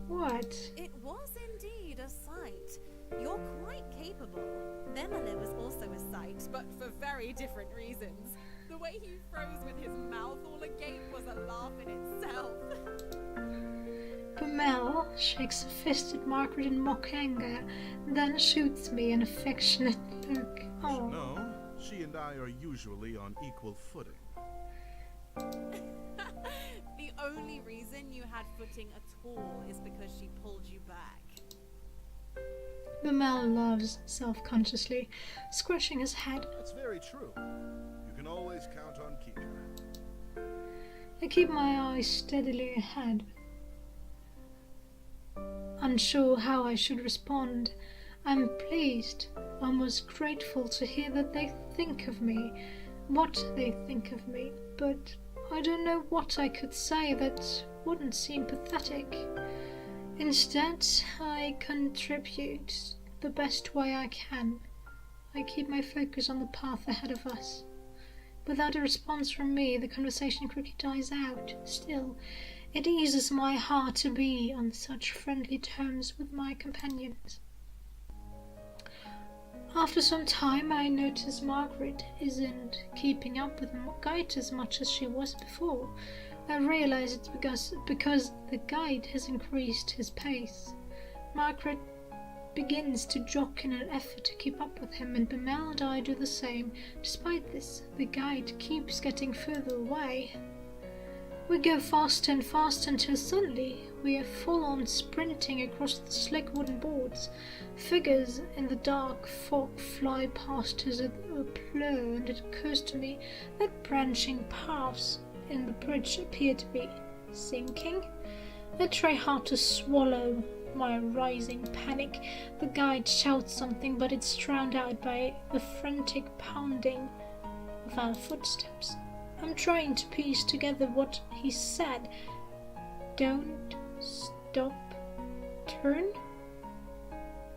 What? It was indeed a sight. You're quite capable. Bemele was also a sight, but for very different reasons. The way he froze with his mouth all agape was a laugh in itself. Bemel shakes a fist at Margaret in mock anger, then shoots me an affectionate look. Oh. No, she and I are usually on equal footing. The only reason you had footing at all is because she pulled you back. Bemel laughs self-consciously, scratching his head. That's very true. You can always count on Kika. I keep my eyes steadily ahead, unsure how I should respond. I'm pleased, almost grateful to hear that they think of me, what they think of me, but I don't know what I could say that wouldn't seem pathetic. Instead, I contribute the best way I can. I keep my focus on the path ahead of us. Without a response from me, the conversation quickly dies out. Still, it eases my heart to be on such friendly terms with my companions. After some time, I notice Margaret isn't keeping up with the guide as much as she was before. I realize it's because the guide has increased his pace. Margaret begins to jog in an effort to keep up with him, and Bemel and I do the same. Despite this, the guide keeps getting further away. We go faster and faster until suddenly we are full-on sprinting across the slick wooden boards. Figures in the dark fog fly past us at a blur, and it occurs to me that branching paths in the bridge appear to be sinking. I try hard to swallow my rising panic. The guide shouts something, but it's drowned out by the frantic pounding of our footsteps. I'm trying to piece together what he said. Don't stop, turn?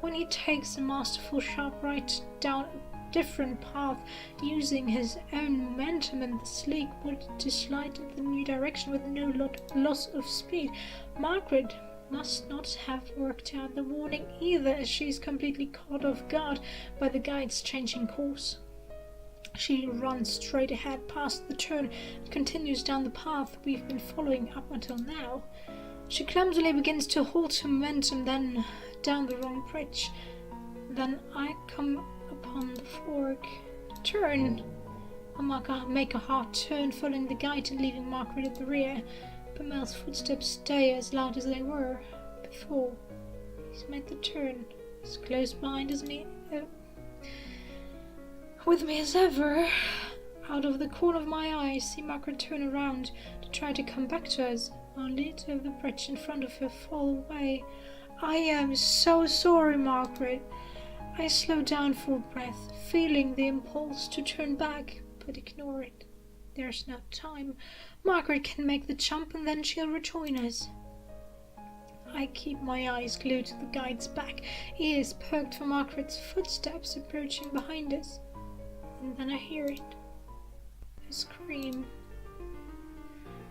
When he takes a masterful sharp right down a different path, using his own momentum and the sleek wood to slide in the new direction with no loss of speed. Margaret must not have worked out the warning either, as she's completely caught off guard by the guide's changing course. She runs straight ahead past the turn and continues down the path we've been following up until now. She clumsily begins to halt her momentum, then down the wrong bridge. Then I come upon the fork. Turn! I make a hard turn, following the guide and leaving Margaret at the rear. Bemel's footsteps stay as loud as they were before. He's made the turn. He's close behind us, with me as ever. Out of the corner of my eye, I see Margaret turn around to try to come back to us, only to have the bridge in front of her fall away. I am so sorry, Margaret. I slow down for breath, feeling the impulse to turn back, but ignore it. There's no time. Margaret can make the jump and then she'll rejoin us. I keep my eyes glued to the guide's back, ears perked for Margaret's footsteps approaching behind us. And then I hear it. A scream.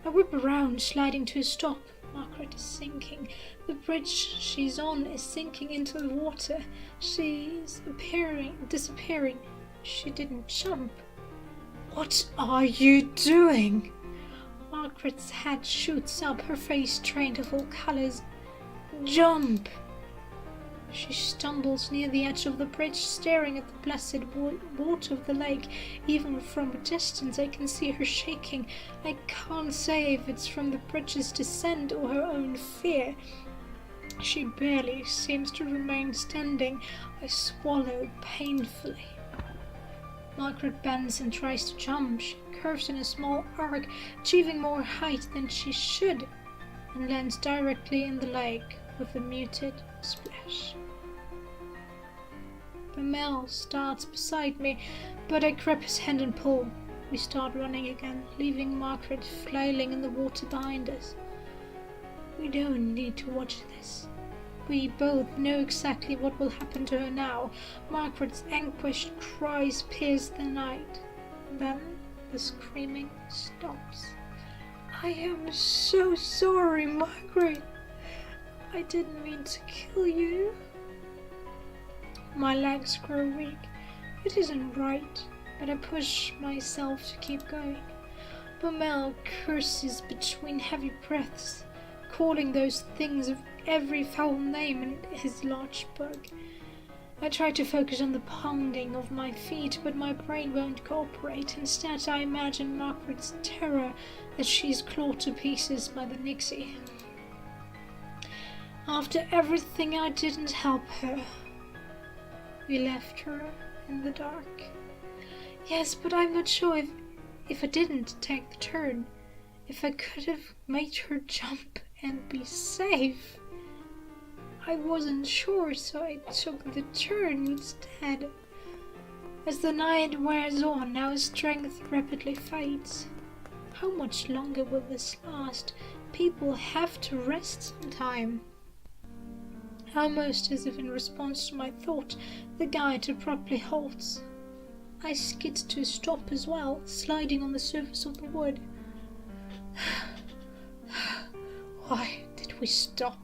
I whip around, sliding to a stop. Margaret is sinking. The bridge she's on is sinking into the water. She's disappearing. She didn't jump. What are you doing? Margaret's head shoots up, her face trained of all colors. Jump! She stumbles near the edge of the bridge, staring at the blessed water of the lake. Even from a distance I can see her shaking. I can't say if it's from the bridge's descent or her own fear. She barely seems to remain standing. I swallow painfully. Margaret bends and tries to jump. She curves in a small arc, achieving more height than she should, and lands directly in the lake with a muted splash. Mel starts beside me, but I grab his hand and pull. We start running again, leaving Margaret flailing in the water behind us. We don't need to watch this. We both know exactly what will happen to her now. Margaret's anguished cries pierce the night. Then the screaming stops. I am so sorry, Margaret. I didn't mean to kill you. My legs grow weak. It isn't right, but I push myself to keep going. Mel curses between heavy breaths, calling those things of every foul name in his large book. I try to focus on the pounding of my feet, but my brain won't cooperate. Instead, I imagine Margaret's terror as she's clawed to pieces by the Nixie. After everything, I didn't help her. We left her in the dark. Yes, but I'm not sure if I didn't take the turn, if I could have made her jump and be safe. I wasn't sure, so I took the turn instead. As the night wears on, our strength rapidly fades. How much longer will this last? People have to rest sometime. Almost as if in response to my thought, the guide abruptly halts. I skid to a stop as well, sliding on the surface of the wood. Why did we stop?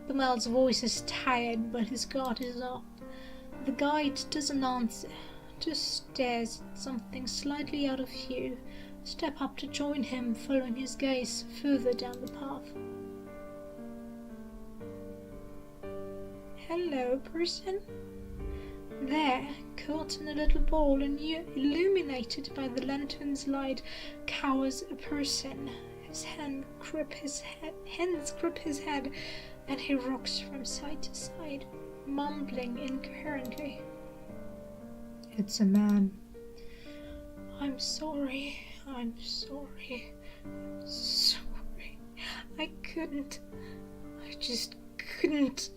The man's voice is tired, but his guard is up. The guide doesn't answer, just stares at something slightly out of view. I step up to join him, following his gaze further down the path. Hello, person. There, caught in a little ball and illuminated by the lantern's light, cowers a person. His hands grip his head, and he rocks from side to side, mumbling incoherently. It's a man. I'm sorry. I'm sorry. I'm sorry. I couldn't. I just couldn't.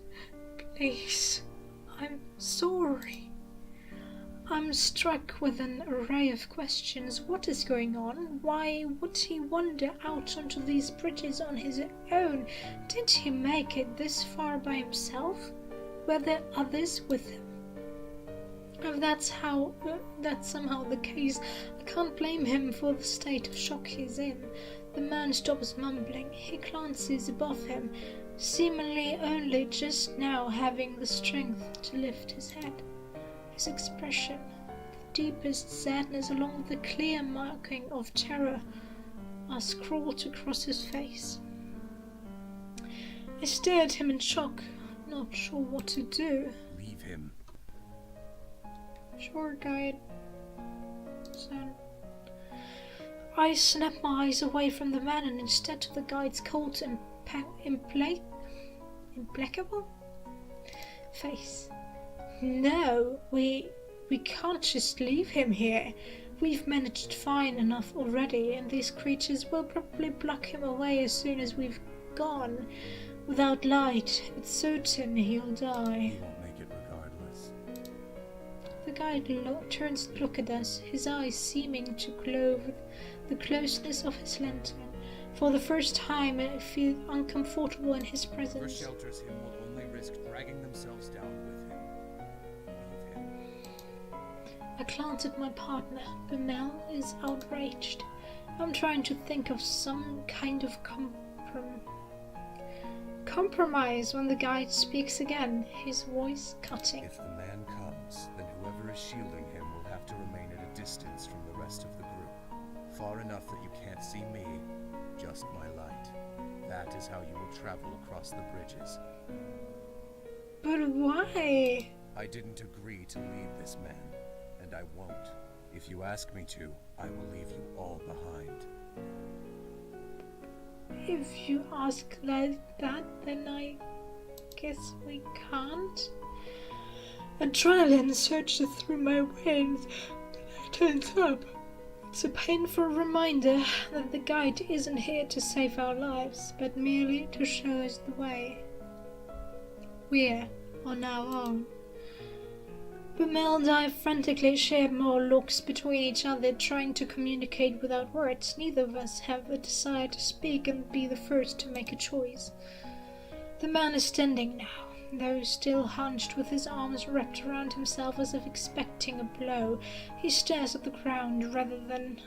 Please. I'm sorry. I'm struck with an array of questions. What is going on? Why would he wander out onto these bridges on his own? Did he make it this far by himself? Were there others with him? If that's somehow the case, I can't blame him for the state of shock he's in. The man stops mumbling. He glances above him, seemingly only just now having the strength to lift his head. His expression, the deepest sadness along with the clear marking of terror, are scrawled across his face. I stare at him in shock, not sure what to do. Leave him. Sure, guide. Son. I snap my eyes away from the man and instead to the guide's cold and implacable face. No, we can't just leave him here. We've managed fine enough already, and these creatures will probably block him away as soon as we've gone. Without light, it's certain he'll die. He won't make it regardless. The guide turns to look at us, his eyes seeming to glow with the closeness of his lantern. For the first time, I feel uncomfortable in his Whoever presence. shelters him will only risk dragging themselves down with him. Leave him. I glance at my partner. Bemel is outraged. I'm trying to think of some kind of compromise when the guide speaks again, his voice cutting. If the man comes, then whoever is shielding him will have to remain at a distance from the rest of the group. Far enough that you can't see me, just my light. That is how you will travel across the bridges. But why? I didn't agree to lead this man, and I won't. If you ask me to, I will leave you all behind. If you ask like that, then I guess we can't. Adrenaline surges through my veins, and I tense up. It's a painful reminder that the guide isn't here to save our lives, but merely to show us the way. We're on our own. Bemel and I frantically share more looks between each other, trying to communicate without words. Neither of us have a desire to speak and be the first to make a choice. The man is standing now, though still hunched with his arms wrapped around himself as if expecting a blow. He stares at the ground rather than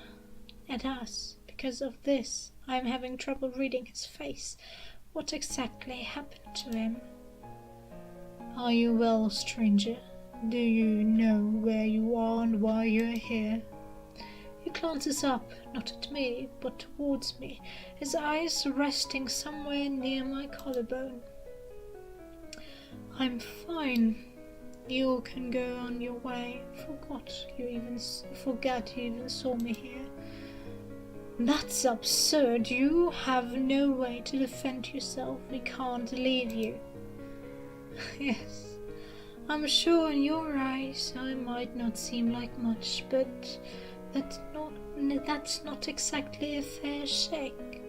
at us. Because of this, I am having trouble reading his face. What exactly happened to him? Are you well, stranger? Do you know where you are and why you are here? He glances up, not at me, but towards me, his eyes resting somewhere near my collarbone. I'm fine. You can go on your way. Forget you even saw me here. That's absurd. You have no way to defend yourself. We can't leave you. Yes. I'm sure in your eyes I might not seem like much, but that's not exactly a fair shake.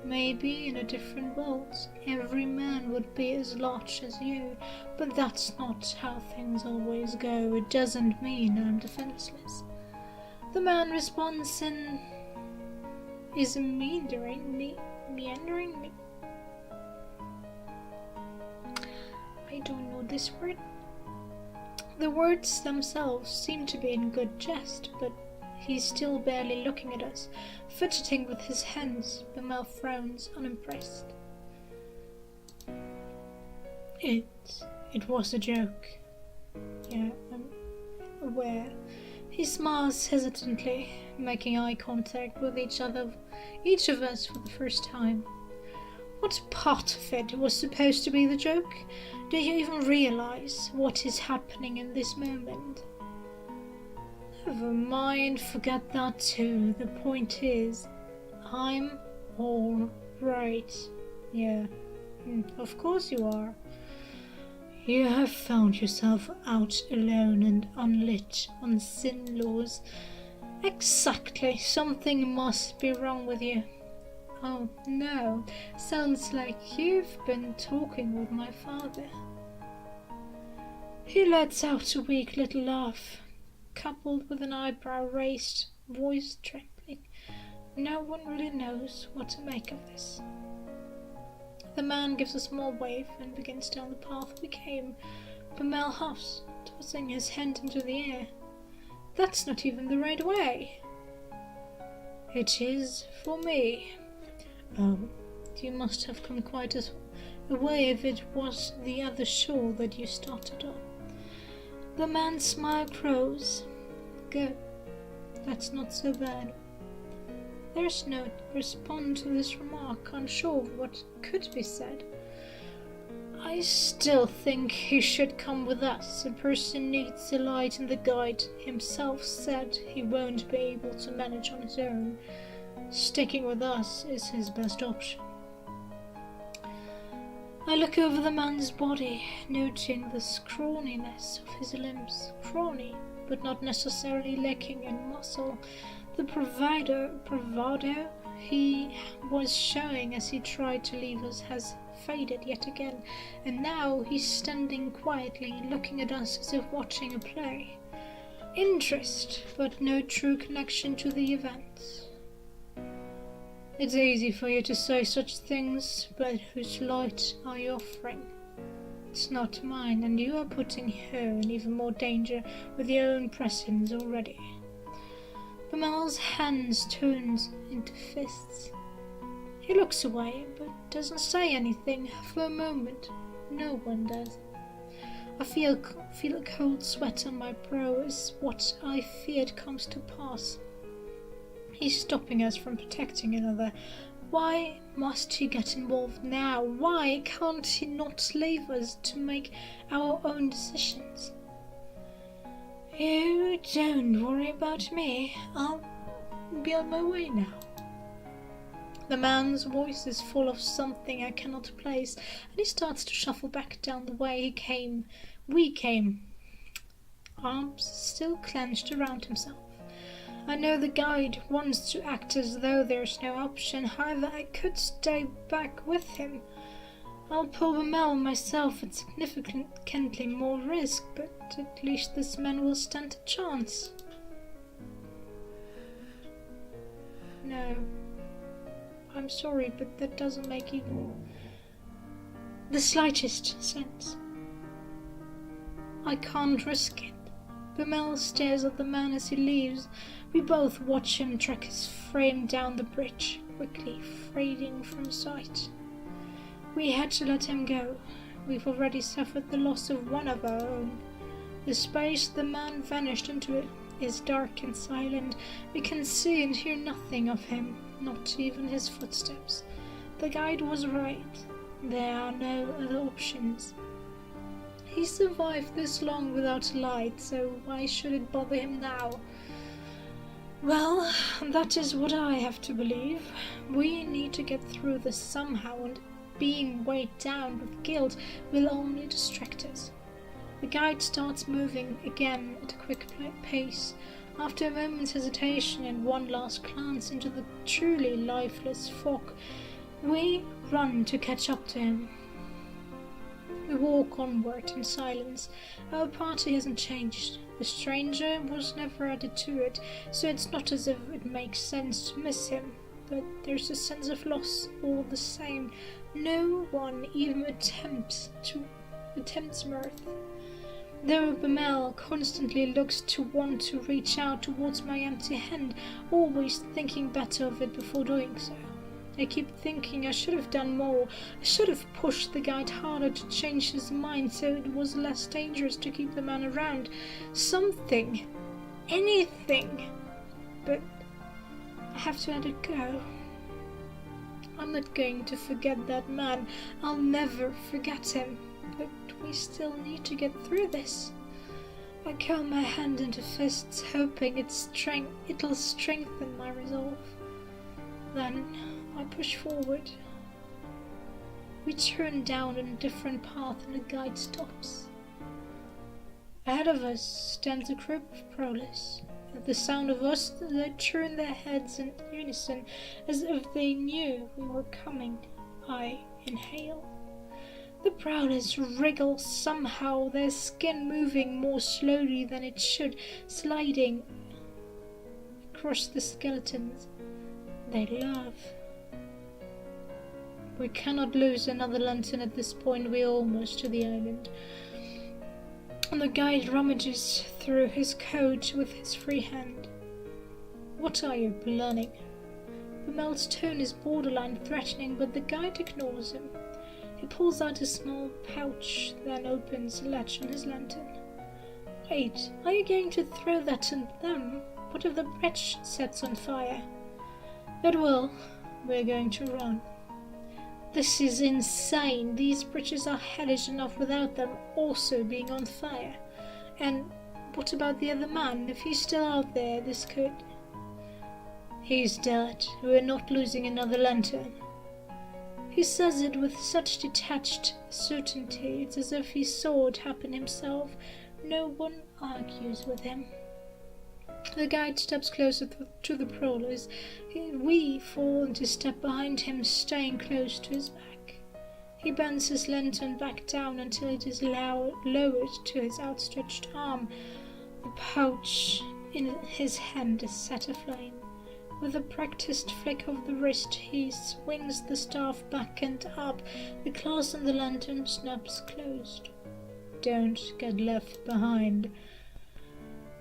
Maybe in a different world every man would be as large as you, but that's not how things always go. It doesn't mean I'm defenseless. The man responds and is meandering me. I don't know this word. The words themselves seem to be in good jest, but he's still barely looking at us, fidgeting with his hands. Bemel frowns, unimpressed. It was a joke. Yeah, I'm aware. He smiles hesitantly, making eye contact with each of us for the first time. What part of it was supposed to be the joke? Do you even realize what is happening in this moment? Never mind, forget that too. The point is, I'm all right. Yeah, of course you are. You have found yourself out alone and unlit on Sin laws. Exactly, something must be wrong with you. Oh no, sounds like you've been talking with my father. He lets out a weak little laugh, coupled with an eyebrow raised, voice trembling. No one really knows what to make of this. The man gives a small wave and begins down the path we came. Bemel huffs, tossing his hand into the air. That's not even the right way. It is for me. Oh, you must have come quite a way if it was the other shore that you started on. The man's smile grows. Good. That's not so bad. There's no response to this remark, unsure of what could be said. I still think he should come with us. A person needs a light, and the guide himself said he won't be able to manage on his own. Sticking with us is his best option. I look over the man's body, noting the scrawniness of his limbs. Scrawny, but not necessarily lacking in muscle. The bravado he was showing as he tried to leave us has faded yet again, and now he's standing quietly, looking at us as if watching a play. Interest, but no true connection to the events. It's easy for you to say such things, but whose light are you offering? It's not mine, and you are putting her in even more danger with your own presence already. Bamel's hands turns into fists. He looks away, but doesn't say anything for a moment. No one does. I feel a cold sweat on my brow as what I feared comes to pass. He's stopping us from protecting another. Why must he get involved now? Why can't he not leave us to make our own decisions? You don't worry about me. I'll be on my way now. The man's voice is full of something I cannot place, and he starts to shuffle back down the way we came, arms still clenched around himself. I know the guide wants to act as though there's no option, however I could stay back with him. I'll pull Bamel myself at significantly more risk, but at least this man will stand a chance. No. I'm sorry, but that doesn't make even the slightest sense. I can't risk it. Bamel stares at the man as he leaves. We both watch him track his frame down the bridge, quickly fading from sight. We had to let him go. We've already suffered the loss of one of our own. The space the man vanished into is dark and silent. We can see and hear nothing of him, not even his footsteps. The guide was right. There are no other options. He survived this long without light, so why should it bother him now? Well, that is what I have to believe. We need to get through this somehow, and being weighed down with guilt will only distract us. The guide starts moving again at a quick pace. After a moment's hesitation and one last glance into the truly lifeless fog, we run to catch up to him. We walk onward in silence. Our party hasn't changed. The stranger was never added to it, so it's not as if it makes sense to miss him. But there's a sense of loss all the same. No one even attempts mirth. Though Bamel constantly looks to want to reach out towards my empty hand, always thinking better of it before doing so. I keep thinking I should have done more. I should have pushed the guide harder to change his mind so it was less dangerous to keep the man around. Something. Anything. But I have to let it go. I'm not going to forget that man. I'll never forget him. But we still need to get through this. I curl my hand into fists, hoping it'll strengthen my resolve. Then I push forward. We turn down a different path and the guide stops. Ahead of us stands a group of prowlers. At the sound of us, they turn their heads in unison, as if they knew we were coming. I inhale. The prowlers wriggle somehow, their skin moving more slowly than it should, sliding across the skeletons. They laugh. We cannot lose another lantern at this point. We're almost to the island. And the guide rummages through his coat with his free hand. What are you planning? Bamel's tone is borderline threatening, but the guide ignores him. He pulls out a small pouch, then opens a latch on his lantern. Wait, are you going to throw that at them? What if the bridge sets on fire? It will. We're going to run. This is insane. These bridges are hellish enough without them also being on fire. And what about the other man? If he's still out there, this could... He's dead. We're not losing another lantern. He says it with such detached certainty. It's as if he saw it happen himself. No one argues with him. The guide steps closer to the prowlers. We fall into step behind him, staying close to his back. He bends his lantern back down until it is lowered to his outstretched arm. The pouch in his hand is set aflame. With a practiced flick of the wrist, he swings the staff back and up. The claws on the lantern snaps closed. Don't get left behind.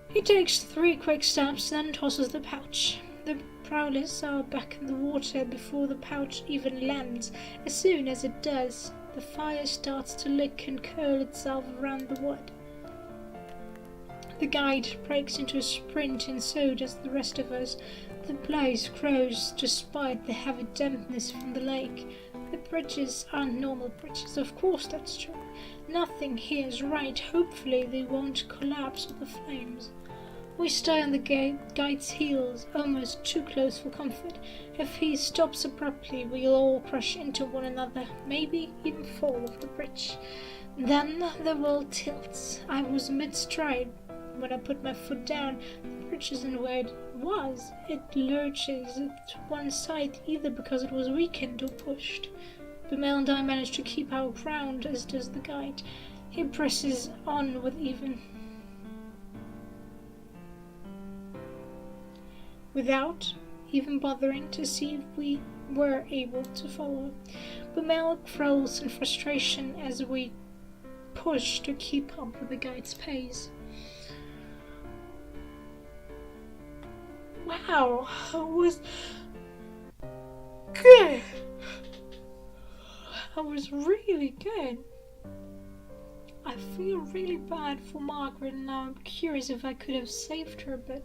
He takes 3 quick steps, then tosses the pouch. The prowlers are back in the water before the pouch even lands. As soon as it does, the fire starts to lick and curl itself around the wood. The guide breaks into a sprint, and so does the rest of us. The place grows despite the heavy dampness from the lake. The bridges aren't normal bridges, of course that's true. Nothing here is right. Hopefully they won't collapse with the flames. We stay on the guide's heels, almost too close for comfort. If he stops abruptly, we'll all crash into one another, maybe even fall off the bridge. Then the world tilts. I was mid-stride when I put my foot down. The bridge isn't where it was. It lurches to one side, either because it was weakened or pushed. Bemel and I manage to keep our ground, as does the guide. He presses on without even bothering to see if we were able to follow. Bemel growls in frustration as we push to keep up with the guide's pace. Wow, that was good. That was really good. I feel really bad for Margaret, and now I'm curious if I could have saved her, but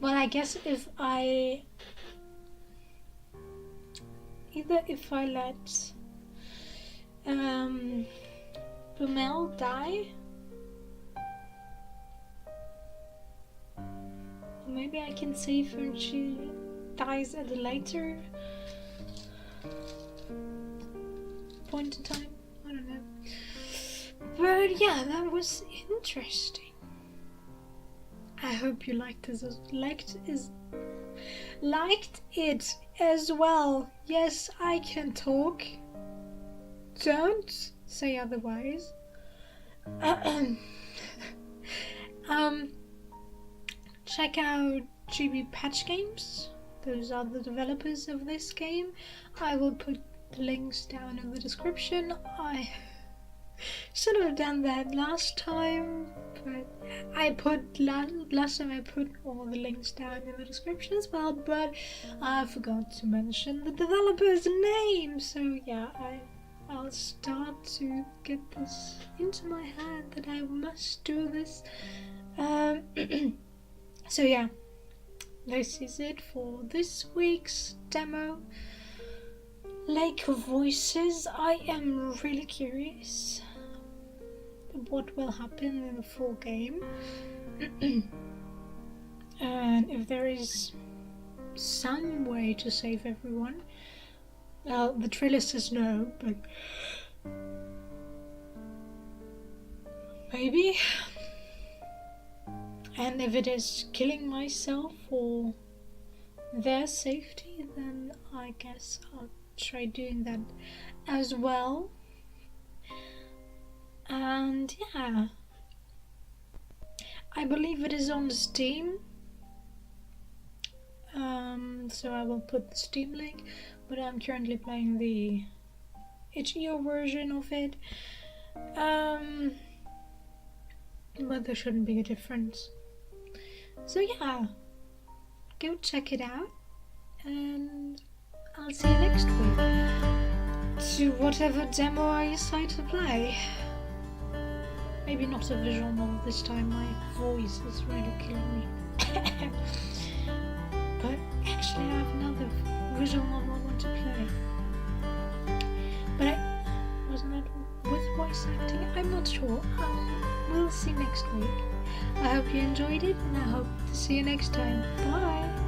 well, I guess if I let Bemel die, maybe I can save her and she dies at a later point in time. I don't know. But yeah, that was interesting. I hope you liked it as well. Yes, I can talk. Don't say otherwise. Check out GB Patch Games. Those are the developers of this game. I will put the links down in the description. I should have done that last time, but last time I put all the links down in the description as well, but I forgot to mention the developer's name. So yeah, I'll start to get this into my head that I must do this. So yeah, this is it for this week's demo. Lake of Voices. I am really curious what will happen in the full game. And if there is some way to save everyone. Well, the trailer says no, but maybe. And if it is killing myself for their safety, then I guess I'll try doing that as well. And yeah, I believe it is on Steam, so I will put the Steam link, but I'm currently playing the itch.io version of it, but there shouldn't be a difference. So yeah, go check it out, and I'll see you next week to whatever demo I decide to play. Maybe not a visual novel this time, my voice is really killing me. But actually I have another visual novel I want to play. But wasn't that with voice acting? I'm not sure. We'll see next week. I hope you enjoyed it, and I hope to see you next time. Bye!